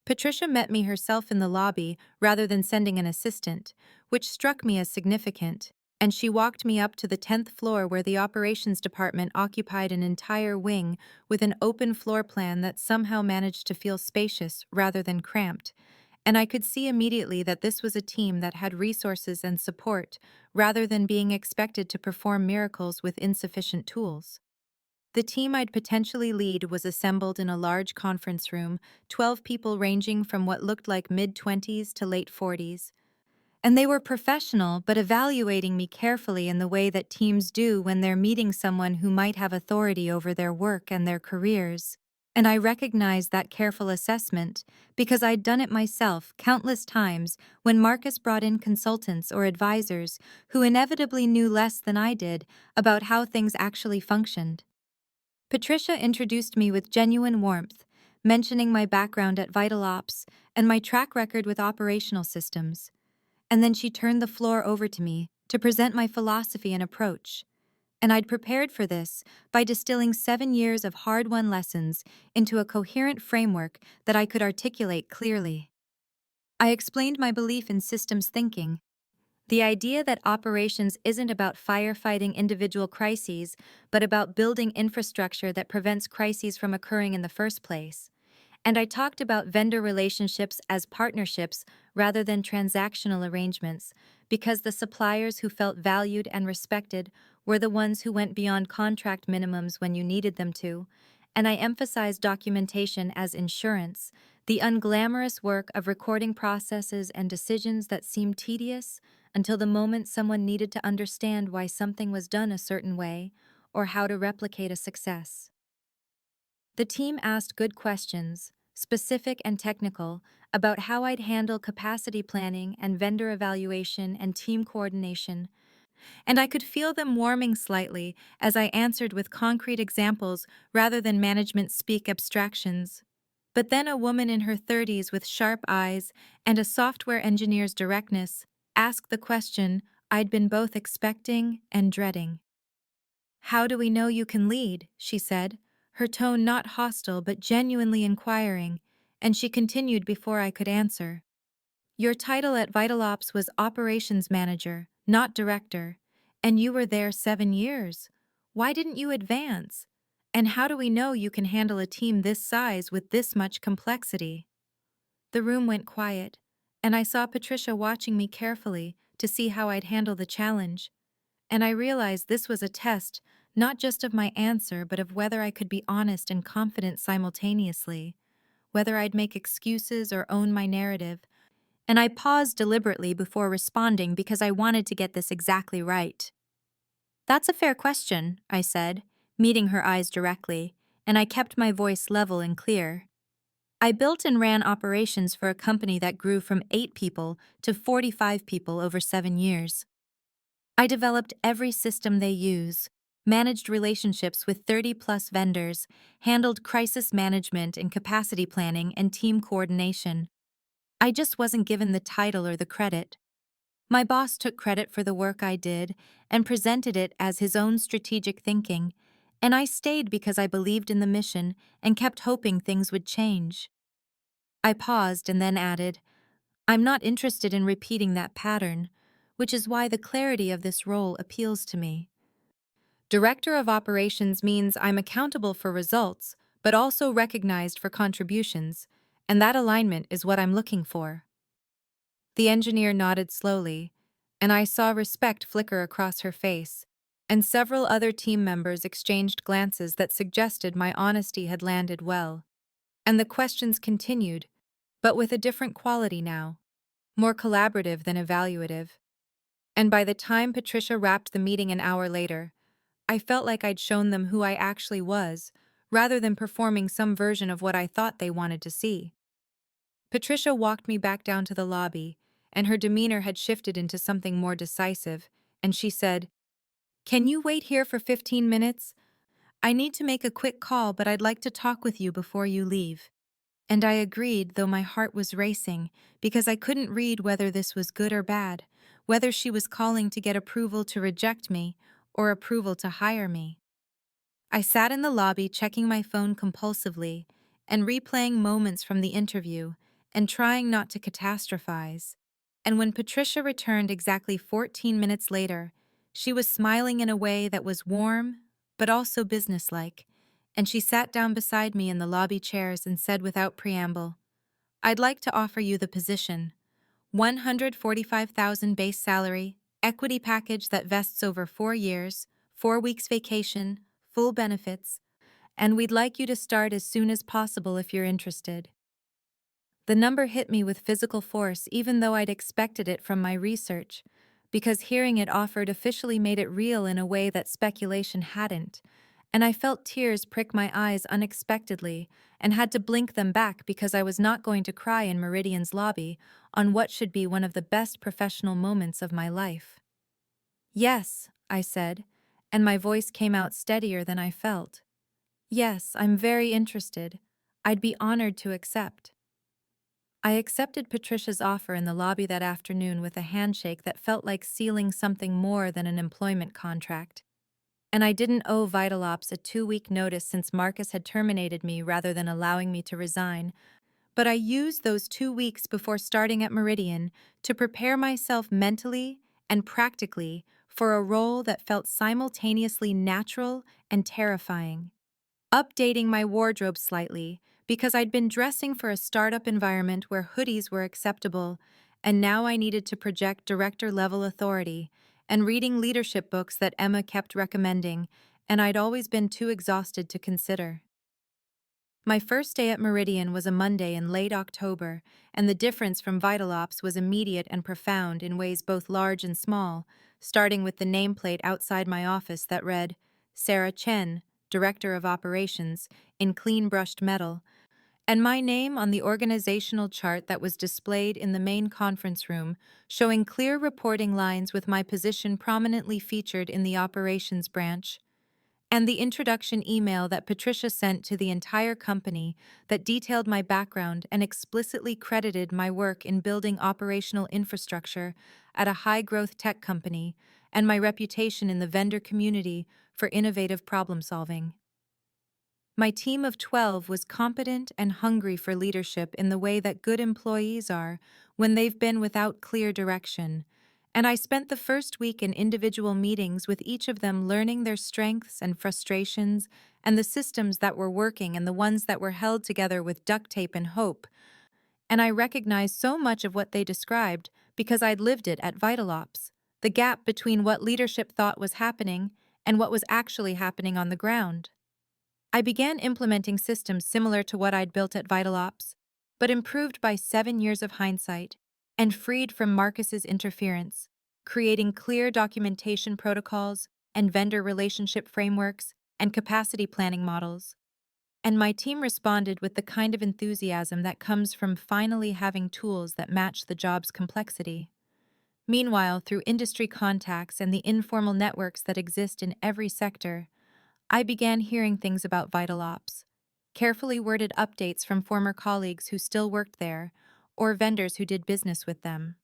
Patricia met me herself in the lobby rather than sending an assistant, which struck me as significant, and she walked me up to the 10th floor where the operations department occupied an entire wing with an open floor plan that somehow managed to feel spacious rather than cramped. And I could see immediately that this was a team that had resources and support, rather than being expected to perform miracles with insufficient tools. The team I'd potentially lead was assembled in a large conference room, 12 people ranging from what looked like mid-20s to late 40s. And they were professional, but evaluating me carefully in the way that teams do when they're meeting someone who might have authority over their work and their careers. And I recognized that careful assessment because I'd done it myself countless times when Marcus brought in consultants or advisors who inevitably knew less than I did about how things actually functioned. Patricia introduced me with genuine warmth, mentioning my background at VitalOps and my track record with operational systems. And then she turned the floor over to me to present my philosophy and approach. And I'd prepared for this by distilling 7 years of hard-won lessons into a coherent framework that I could articulate clearly. I explained my belief in systems thinking, the idea that operations isn't about firefighting individual crises, but about building infrastructure that prevents crises from occurring in the first place. And I talked about vendor relationships as partnerships rather than transactional arrangements, because the suppliers who felt valued and respected were the ones who went beyond contract minimums when you needed them to. And I emphasized documentation as insurance, the unglamorous work of recording processes and decisions that seemed tedious until the moment someone needed to understand why something was done a certain way or how to replicate a success. The team asked good questions, specific and technical, about how I'd handle capacity planning and vendor evaluation and team coordination, and I could feel them warming slightly as I answered with concrete examples rather than management speak abstractions. But then a woman in her 30s with sharp eyes and a software engineer's directness asked the question I'd been both expecting and dreading. "How do we know you can lead?" she said, her tone not hostile but genuinely inquiring, and she continued before I could answer. "Your title at VitalOps was Operations Manager, not Director, and you were there 7 years. Why didn't you advance? And how do we know you can handle a team this size with this much complexity?" The room went quiet, and I saw Patricia watching me carefully to see how I'd handle the challenge. And I realized this was a test, not just of my answer, but of whether I could be honest and confident simultaneously, whether I'd make excuses or own my narrative. And I paused deliberately before responding because I wanted to get this exactly right. "That's a fair question," I said, meeting her eyes directly, and I kept my voice level and clear. I built and ran operations for a company that grew from 8 people to 45 people over 7 years. I developed every system they use, managed relationships with 30-plus vendors, handled crisis management and capacity planning and team coordination. I just wasn't given the title or the credit. My boss took credit for the work I did and presented it as his own strategic thinking, and I stayed because I believed in the mission and kept hoping things would change. I paused and then added, I'm not interested in repeating that pattern, which is why the clarity of this role appeals to me. Director of Operations means I'm accountable for results, but also recognized for contributions, and that alignment is what I'm looking for. The engineer nodded slowly, and I saw respect flicker across her face, and several other team members exchanged glances that suggested my honesty had landed well. And the questions continued, but with a different quality now, more collaborative than evaluative. And by the time Patricia wrapped the meeting an hour later, I felt like I'd shown them who I actually was, rather than performing some version of what I thought they wanted to see. Patricia walked me back down to the lobby, and her demeanor had shifted into something more decisive, and she said, Can you wait here for 15 minutes? I need to make a quick call, but I'd like to talk with you before you leave. And I agreed, though my heart was racing, because I couldn't read whether this was good or bad, whether she was calling to get approval to reject me or approval to hire me. I sat in the lobby checking my phone compulsively and replaying moments from the interview and trying not to catastrophize. And when Patricia returned exactly 14 minutes later, she was smiling in a way that was warm but also businesslike, and she sat down beside me in the lobby chairs and said without preamble, I'd like to offer you the position. 145,000 base salary, equity package that vests over 4 years, 4 weeks vacation, full benefits, and we'd like you to start as soon as possible if you're interested. The number hit me with physical force even though I'd expected it from my research, because hearing it offered officially made it real in a way that speculation hadn't, and I felt tears prick my eyes unexpectedly and had to blink them back because I was not going to cry in Meridian's lobby on what should be one of the best professional moments of my life. Yes, I said, and my voice came out steadier than I felt. Yes, I'm very interested. I'd be honored to accept. I accepted Patricia's offer in the lobby that afternoon with a handshake that felt like sealing something more than an employment contract. And I didn't owe VitalOps a 2-week notice since Marcus had terminated me rather than allowing me to resign, but I used those 2 weeks before starting at Meridian to prepare myself mentally and practically for a role that felt simultaneously natural and terrifying. Updating my wardrobe slightly, because I'd been dressing for a startup environment where hoodies were acceptable, and now I needed to project director-level authority, and reading leadership books that Emma kept recommending, and I'd always been too exhausted to consider. My first day at Meridian was a Monday in late October, and the difference from VitalOps was immediate and profound in ways both large and small, starting with the nameplate outside my office that read, Sarah Chen, Director of Operations, in clean-brushed metal, and my name on the organizational chart that was displayed in the main conference room, showing clear reporting lines with my position prominently featured in the operations branch, and the introduction email that Patricia sent to the entire company that detailed my background and explicitly credited my work in building operational infrastructure at a high-growth tech company and my reputation in the vendor community for innovative problem-solving. My team of 12 was competent and hungry for leadership in the way that good employees are when they've been without clear direction, and I spent the first week in individual meetings with each of them learning their strengths and frustrations and the systems that were working and the ones that were held together with duct tape and hope, and I recognized so much of what they described because I'd lived it at VitalOps, the gap between what leadership thought was happening and what was actually happening on the ground. I began implementing systems similar to what I'd built at VitalOps, but improved by 7 years of hindsight, and freed from Marcus's interference, creating clear documentation protocols and vendor relationship frameworks and capacity planning models. And my team responded with the kind of enthusiasm that comes from finally having tools that match the job's complexity. Meanwhile, through industry contacts and the informal networks that exist in every sector, I began hearing things about VitalOps, carefully worded updates from former colleagues who still worked there or vendors who did business with them.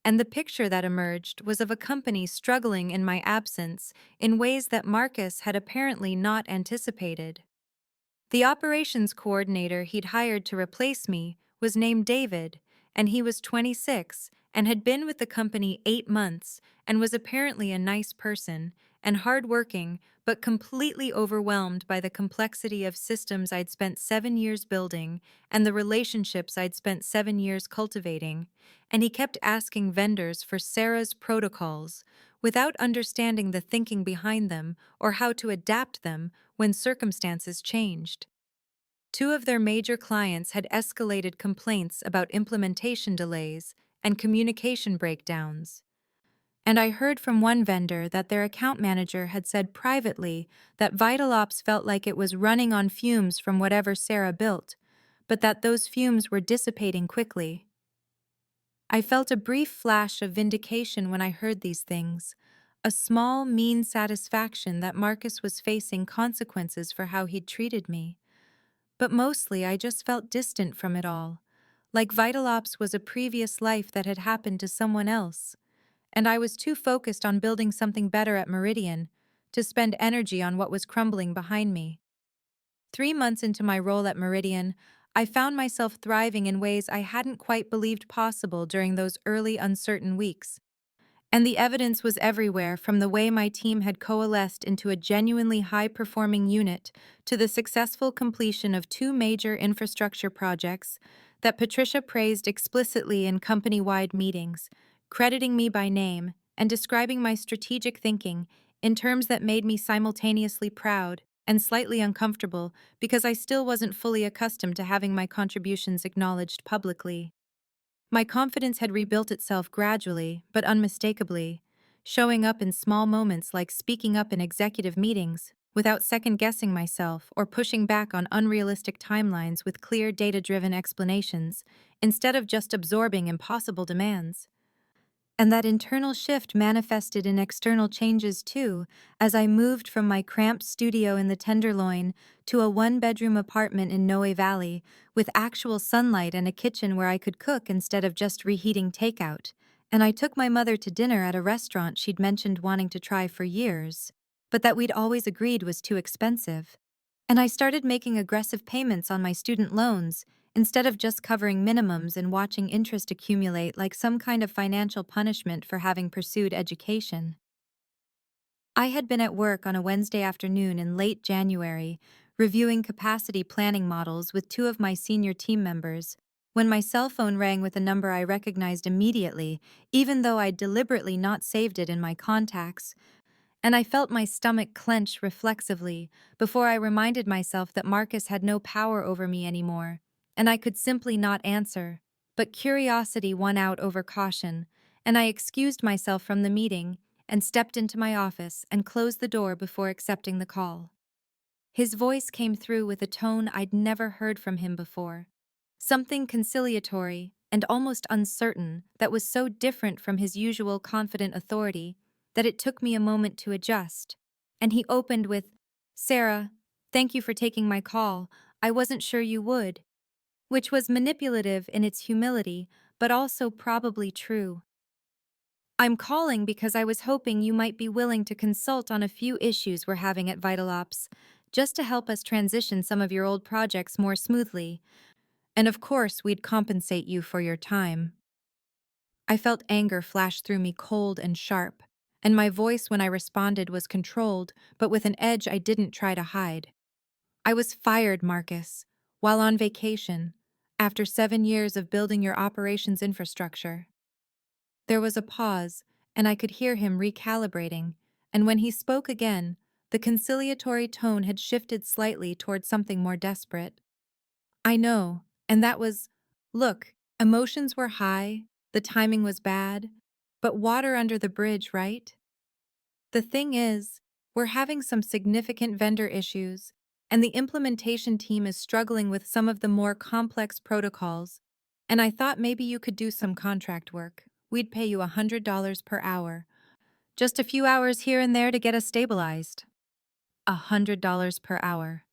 And the picture that emerged was of a company struggling in my absence in ways that Marcus had apparently not anticipated. The operations coordinator he'd hired to replace me was named David, and he was 26 and had been with the company 8 months and was apparently a nice person and hardworking, but completely overwhelmed by the complexity of systems I'd spent 7 years building and the relationships I'd spent 7 years cultivating, and he kept asking vendors for Sarah's protocols without understanding the thinking behind them or how to adapt them when circumstances changed. Two of their major clients had escalated complaints about implementation delays and communication breakdowns. And I heard from one vendor that their account manager had said privately that VitalOps felt like it was running on fumes from whatever Sarah built, but that those fumes were dissipating quickly. I felt a brief flash of vindication when I heard these things, a small, mean satisfaction that Marcus was facing consequences for how he'd treated me. But mostly I just felt distant from it all, like VitalOps was a previous life that had happened to someone else, and I was too focused on building something better at Meridian to spend energy on what was crumbling behind me. 3 months into my role at Meridian, I found myself thriving in ways I hadn't quite believed possible during those early uncertain weeks. And the evidence was everywhere, from the way my team had coalesced into a genuinely high-performing unit to the successful completion of two major infrastructure projects that Patricia praised explicitly in company-wide meetings, crediting me by name and describing my strategic thinking in terms that made me simultaneously proud and slightly uncomfortable because I still wasn't fully accustomed to having my contributions acknowledged publicly. My confidence had rebuilt itself gradually, but unmistakably, showing up in small moments like speaking up in executive meetings, without second-guessing myself or pushing back on unrealistic timelines with clear data-driven explanations, instead of just absorbing impossible demands. And that internal shift manifested in external changes too, as I moved from my cramped studio in the Tenderloin to a one-bedroom apartment in Noe Valley, with actual sunlight and a kitchen where I could cook instead of just reheating takeout. And I took my mother to dinner at a restaurant she'd mentioned wanting to try for years, but that we'd always agreed was too expensive. And I started making aggressive payments on my student loans, instead of just covering minimums and watching interest accumulate like some kind of financial punishment for having pursued education. I had been at work on a Wednesday afternoon in late January, reviewing capacity planning models with two of my senior team members, when my cell phone rang with a number I recognized immediately, even though I'd deliberately not saved it in my contacts, and I felt my stomach clench reflexively before I reminded myself that Marcus had no power over me anymore, and I could simply not answer. But curiosity won out over caution, and I excused myself from the meeting and stepped into my office and closed the door before accepting the call. His voice came through with a tone I'd never heard from him before, something conciliatory and almost uncertain that was so different from his usual confident authority that it took me a moment to adjust. And he opened with, "Sarah, thank you for taking my call. I wasn't sure you would," which was manipulative in its humility, but also probably true. "I'm calling because I was hoping you might be willing to consult on a few issues we're having at VitalOps, just to help us transition some of your old projects more smoothly. And of course, we'd compensate you for your time." I felt anger flash through me cold and sharp, and my voice when I responded was controlled, but with an edge I didn't try to hide. "I was fired, Marcus, while on vacation, after 7 years of building your operations infrastructure." There was a pause, and I could hear him recalibrating, and when he spoke again, the conciliatory tone had shifted slightly toward something more desperate. "I know, and that was, look, emotions were high, the timing was bad, but water under the bridge, right? The thing is, we're having some significant vendor issues, and the implementation team is struggling with some of the more complex protocols, and I thought maybe you could do some contract work. we'd pay you $100 per hour. Just a few hours here and there to get us stabilized. $100 per hour.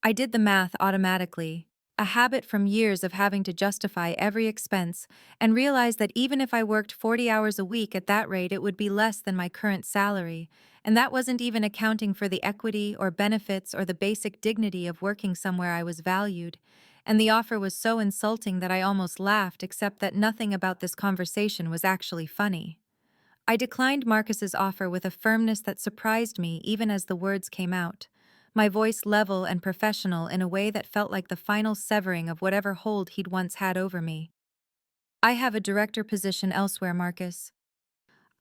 I did the math automatically, a habit from years of having to justify every expense, and realized that even if I worked 40 hours a week at that rate, it would be less than my current salary, and that wasn't even accounting for the equity or benefits or the basic dignity of working somewhere I was valued. And the offer was so insulting that I almost laughed, except that nothing about this conversation was actually funny. I declined Marcus's offer with a firmness that surprised me even as the words came out, my voice level and professional in a way that felt like the final severing of whatever hold he'd once had over me. I have a director position elsewhere, Marcus.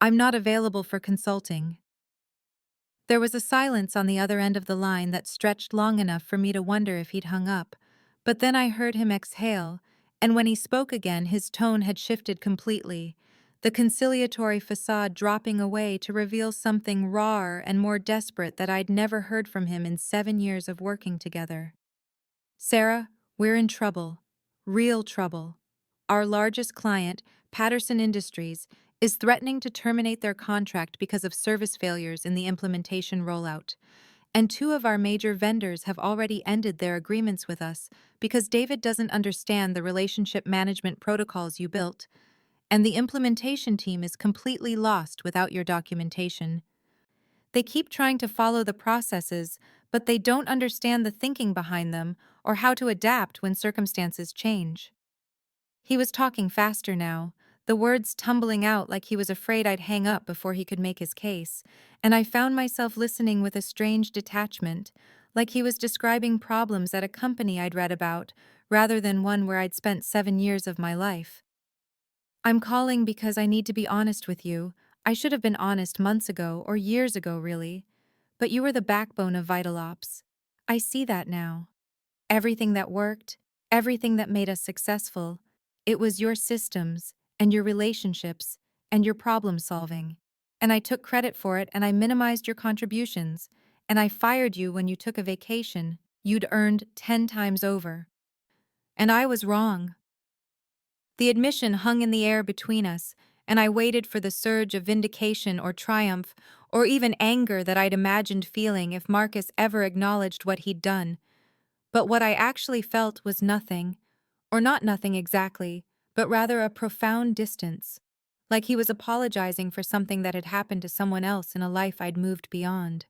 I'm not available for consulting. There was a silence on the other end of the line that stretched long enough for me to wonder if he'd hung up, but then I heard him exhale, and when he spoke again, his tone had shifted completely, the conciliatory facade dropping away to reveal something rawer and more desperate that I'd never heard from him in 7 years of working together. Sarah, we're in trouble. Real trouble. Our largest client, Patterson Industries, is threatening to terminate their contract because of service failures in the implementation rollout. And two of our major vendors have already ended their agreements with us because David doesn't understand the relationship management protocols you built, and the implementation team is completely lost without your documentation. They keep trying to follow the processes, but they don't understand the thinking behind them or how to adapt when circumstances change. He was talking faster now, the words tumbling out like he was afraid I'd hang up before he could make his case, and I found myself listening with a strange detachment, like he was describing problems at a company I'd read about, rather than one where I'd spent 7 years of my life. I'm calling because I need to be honest with you. I should have been honest months ago, or years ago, really. But you were the backbone of VitalOps. I see that now. Everything that worked, everything that made us successful, it was your systems, and your relationships, and your problem solving. And I took credit for it, and I minimized your contributions, and I fired you when you took a vacation you'd earned 10 times over. And I was wrong. The admission hung in the air between us, and I waited for the surge of vindication or triumph, or even anger that I'd imagined feeling if Marcus ever acknowledged what he'd done. But what I actually felt was nothing, or not nothing exactly, but rather a profound distance, like he was apologizing for something that had happened to someone else in a life I'd moved beyond.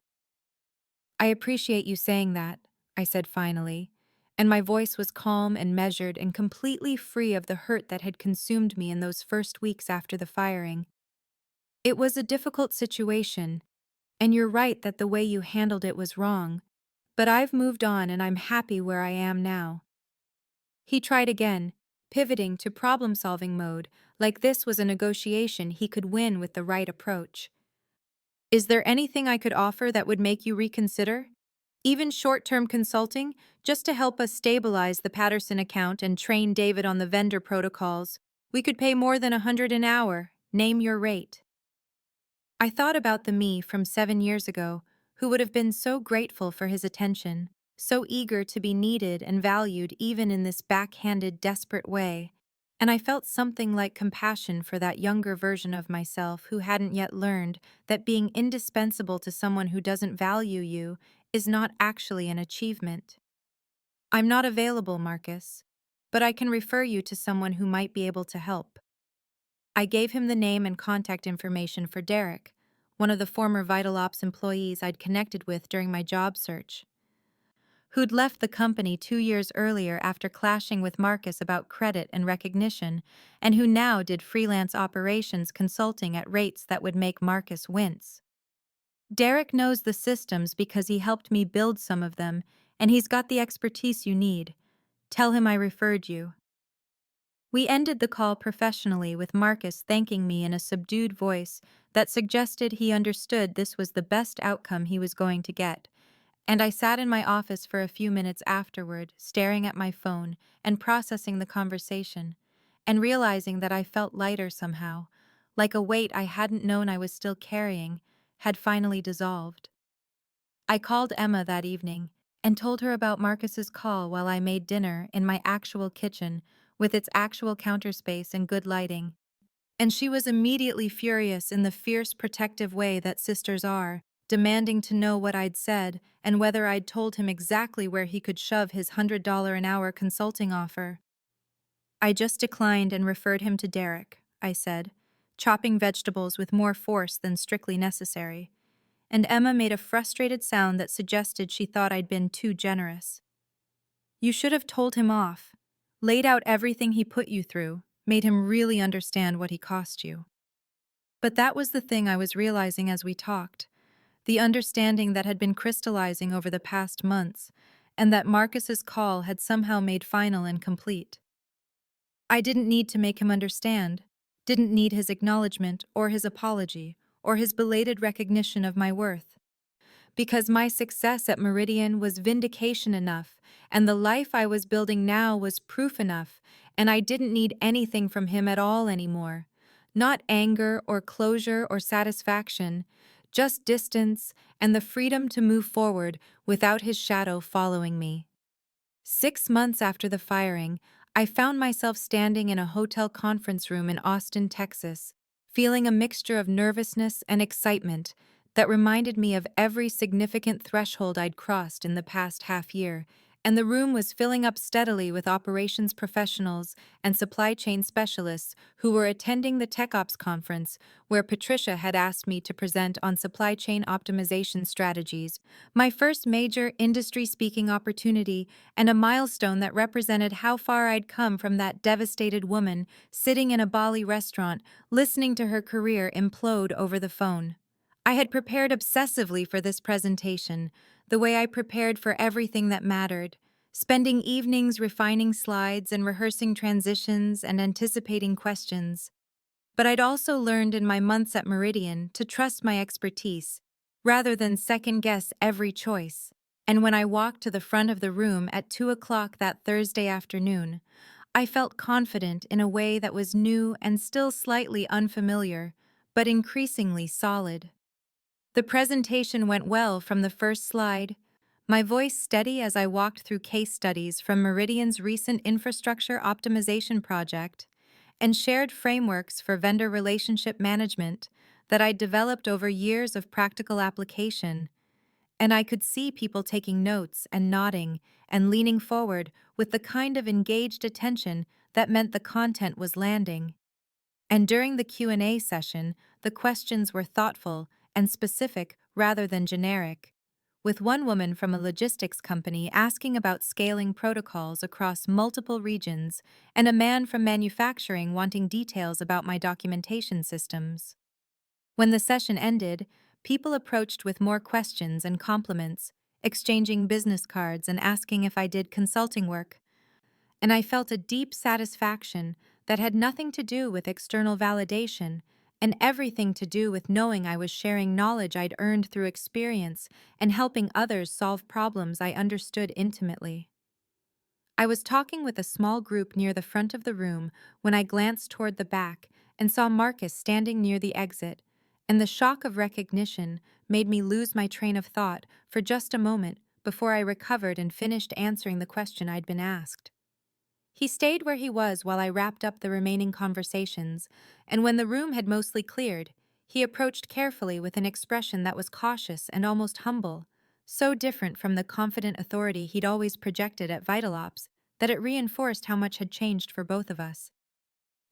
I appreciate you saying that, I said finally, and my voice was calm and measured and completely free of the hurt that had consumed me in those first weeks after the firing. It was a difficult situation, and you're right that the way you handled it was wrong, but I've moved on and I'm happy where I am now. He tried again, pivoting to problem-solving mode, like this was a negotiation he could win with the right approach. Is there anything I could offer that would make you reconsider? Even short-term consulting, just to help us stabilize the Patterson account and train David on the vendor protocols. We could pay more than 100 an hour. Name your rate. I thought about the me from 7 years ago, who would have been so grateful for his attention, so eager to be needed and valued even in this backhanded, desperate way, and I felt something like compassion for that younger version of myself who hadn't yet learned that being indispensable to someone who doesn't value you is not actually an achievement. I'm not available, Marcus, but I can refer you to someone who might be able to help. I gave him the name and contact information for Derek, one of the former VitalOps employees I'd connected with during my job search, who'd left the company 2 years earlier after clashing with Marcus about credit and recognition, and who now did freelance operations consulting at rates that would make Marcus wince. Derek knows the systems because he helped me build some of them, and he's got the expertise you need. Tell him I referred you. We ended the call professionally with Marcus thanking me in a subdued voice that suggested he understood this was the best outcome he was going to get, and I sat in my office for a few minutes afterward, staring at my phone and processing the conversation, and realizing that I felt lighter somehow, like a weight I hadn't known I was still carrying had finally dissolved. I called Emma that evening and told her about Marcus's call while I made dinner in my actual kitchen with its actual counter space and good lighting. And she was immediately furious in the fierce protective way that sisters are, demanding to know what I'd said and whether I'd told him exactly where he could shove his $100 an hour consulting offer. I just declined and referred him to Derek, I said, chopping vegetables with more force than strictly necessary. And Emma made a frustrated sound that suggested she thought I'd been too generous. You should have told him off, laid out everything he put you through, made him really understand what he cost you. But that was the thing I was realizing as we talked, the understanding that had been crystallizing over the past months, and that Marcus's call had somehow made final and complete. I didn't need to make him understand, didn't need his acknowledgement or his apology or his belated recognition of my worth. Because my success at Meridian was vindication enough, and the life I was building now was proof enough, and I didn't need anything from him at all anymore. Not anger or closure or satisfaction, just distance and the freedom to move forward without his shadow following me. 6 months after the firing, I found myself standing in a hotel conference room in Austin, Texas, feeling a mixture of nervousness and excitement that reminded me of every significant threshold I'd crossed in the past half year, and the room was filling up steadily with operations professionals and supply chain specialists who were attending the TechOps conference where Patricia had asked me to present on supply chain optimization strategies, my first major industry-speaking opportunity and a milestone that represented how far I'd come from that devastated woman sitting in a Bali restaurant listening to her career implode over the phone. I had prepared obsessively for this presentation, the way I prepared for everything that mattered, spending evenings refining slides and rehearsing transitions and anticipating questions. But I'd also learned in my months at Meridian to trust my expertise, rather than second-guess every choice. And when I walked to the front of the room at 2 o'clock that Thursday afternoon, I felt confident in a way that was new and still slightly unfamiliar, but increasingly solid. The presentation went well from the first slide, my voice steady as I walked through case studies from Meridian's recent infrastructure optimization project and shared frameworks for vendor relationship management that I'd developed over years of practical application. And I could see people taking notes and nodding and leaning forward with the kind of engaged attention that meant the content was landing. And during the Q&A session, the questions were thoughtful and specific rather than generic, with one woman from a logistics company asking about scaling protocols across multiple regions and a man from manufacturing wanting details about my documentation systems. When the session ended, people approached with more questions and compliments, exchanging business cards and asking if I did consulting work. And I felt a deep satisfaction that had nothing to do with external validation and everything to do with knowing I was sharing knowledge I'd earned through experience and helping others solve problems I understood intimately. I was talking with a small group near the front of the room when I glanced toward the back and saw Marcus standing near the exit, and the shock of recognition made me lose my train of thought for just a moment before I recovered and finished answering the question I'd been asked. He stayed where he was while I wrapped up the remaining conversations, and when the room had mostly cleared, he approached carefully with an expression that was cautious and almost humble, so different from the confident authority he'd always projected at VitalOps that it reinforced how much had changed for both of us.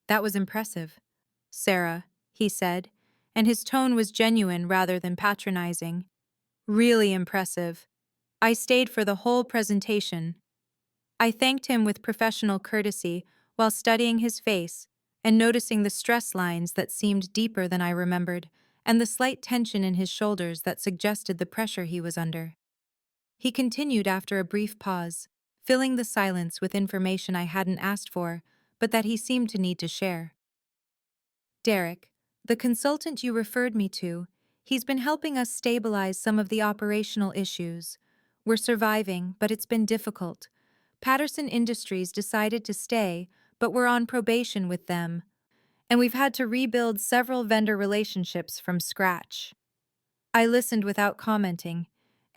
"That was impressive, Sarah," he said, and his tone was genuine rather than patronizing. "Really impressive. I stayed for the whole presentation." I thanked him with professional courtesy while studying his face and noticing the stress lines that seemed deeper than I remembered and the slight tension in his shoulders that suggested the pressure he was under. He continued after a brief pause, filling the silence with information I hadn't asked for, but that he seemed to need to share. "Derek, the consultant you referred me to, he's been helping us stabilize some of the operational issues. We're surviving, but it's been difficult. Patterson Industries decided to stay, but we're on probation with them, and we've had to rebuild several vendor relationships from scratch." I listened without commenting,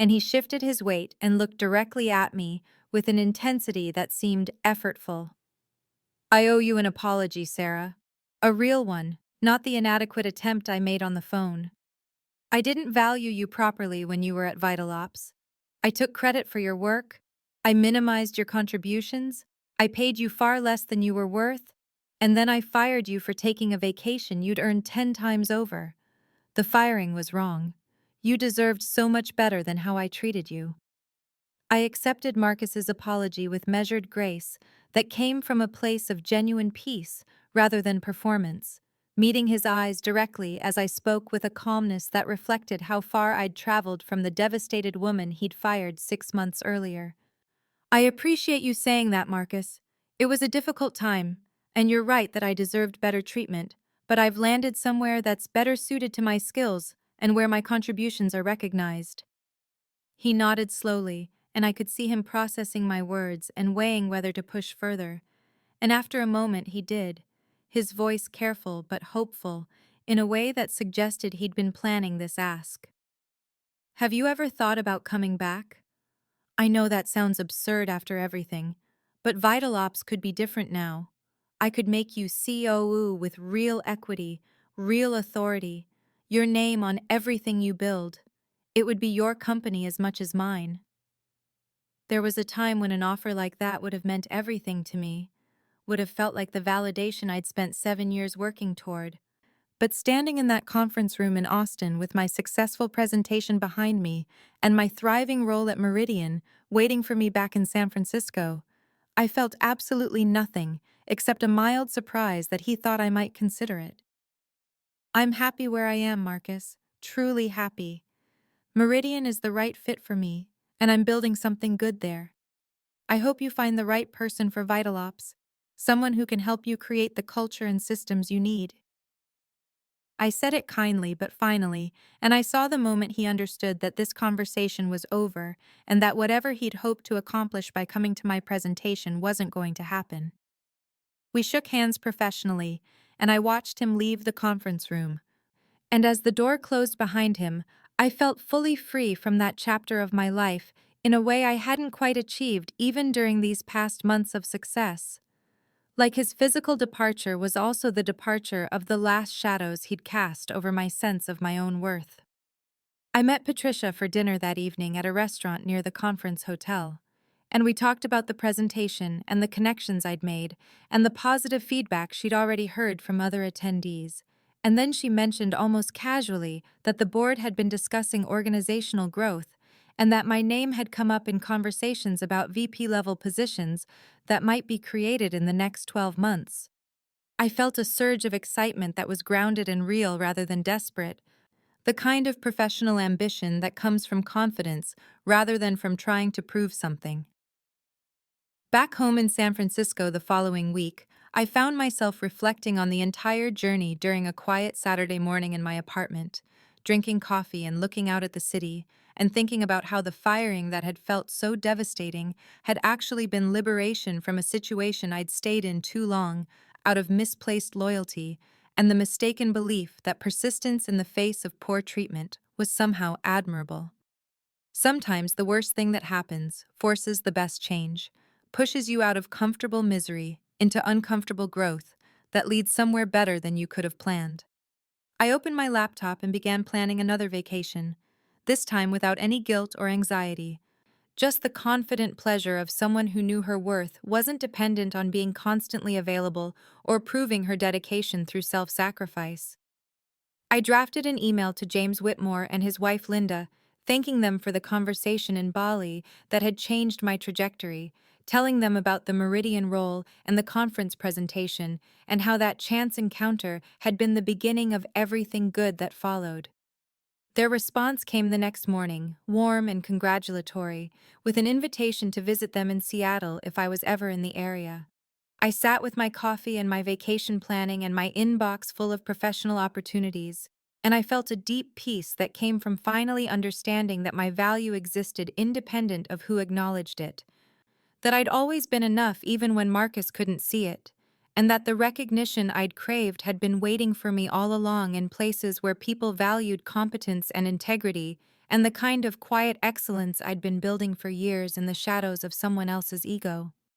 and he shifted his weight and looked directly at me with an intensity that seemed effortful. "I owe you an apology, Sarah. A real one, not the inadequate attempt I made on the phone. I didn't value you properly when you were at VitalOps. I took credit for your work. I minimized your contributions. I paid you far less than you were worth. And then I fired you for taking a vacation you'd earned 10 times over. The firing was wrong. You deserved so much better than how I treated you. I accepted Marcus's apology with measured grace that came from a place of genuine peace rather than performance, meeting his eyes directly as I spoke with a calmness that reflected how far I'd traveled from the devastated woman he'd fired 6 months earlier. I appreciate you saying that, Marcus. It was a difficult time, and you're right that I deserved better treatment, but I've landed somewhere that's better suited to my skills and where my contributions are recognized. He nodded slowly, and I could see him processing my words and weighing whether to push further. And after a moment he did, his voice careful but hopeful, in a way that suggested he'd been planning this ask. Have you ever thought about coming back? I know that sounds absurd after everything, but VitalOps could be different now. I could make you COO with real equity, real authority, your name on everything you build. It would be your company as much as mine. There was a time when an offer like that would have meant everything to me, would have felt like the validation I'd spent 7 years working toward. But standing in that conference room in Austin with my successful presentation behind me and my thriving role at Meridian waiting for me back in San Francisco, I felt absolutely nothing except a mild surprise that he thought I might consider it. I'm happy where I am, Marcus, truly happy. Meridian is the right fit for me, and I'm building something good there. I hope you find the right person for VitalOps, someone who can help you create the culture and systems you need. I said it kindly but finally, and I saw the moment he understood that this conversation was over and that whatever he'd hoped to accomplish by coming to my presentation wasn't going to happen. We shook hands professionally, and I watched him leave the conference room. And as the door closed behind him, I felt fully free from that chapter of my life in a way I hadn't quite achieved even during these past months of success. Like his physical departure was also the departure of the last shadows he'd cast over my sense of my own worth. I met Patricia for dinner that evening at a restaurant near the conference hotel, and we talked about the presentation and the connections I'd made and the positive feedback she'd already heard from other attendees. And then she mentioned almost casually that the board had been discussing organizational growth and that my name had come up in conversations about VP-level positions that might be created in the next 12 months. I felt a surge of excitement that was grounded and real rather than desperate, the kind of professional ambition that comes from confidence rather than from trying to prove something. Back home in San Francisco the following week, I found myself reflecting on the entire journey during a quiet Saturday morning in my apartment, drinking coffee and looking out at the city, and thinking about how the firing that had felt so devastating had actually been liberation from a situation I'd stayed in too long, out of misplaced loyalty, and the mistaken belief that persistence in the face of poor treatment was somehow admirable. Sometimes the worst thing that happens forces the best change, pushes you out of comfortable misery into uncomfortable growth that leads somewhere better than you could have planned. I opened my laptop and began planning another vacation, this time without any guilt or anxiety. Just the confident pleasure of someone who knew her worth wasn't dependent on being constantly available or proving her dedication through self-sacrifice. I drafted an email to James Whitmore and his wife Linda, thanking them for the conversation in Bali that had changed my trajectory, telling them about the Meridian role and the conference presentation, and how that chance encounter had been the beginning of everything good that followed. Their response came the next morning, warm and congratulatory, with an invitation to visit them in Seattle if I was ever in the area. I sat with my coffee and my vacation planning and my inbox full of professional opportunities, and I felt a deep peace that came from finally understanding that my value existed independent of who acknowledged it, that I'd always been enough even when Marcus couldn't see it, and that the recognition I'd craved had been waiting for me all along in places where people valued competence and integrity and the kind of quiet excellence I'd been building for years in the shadows of someone else's ego.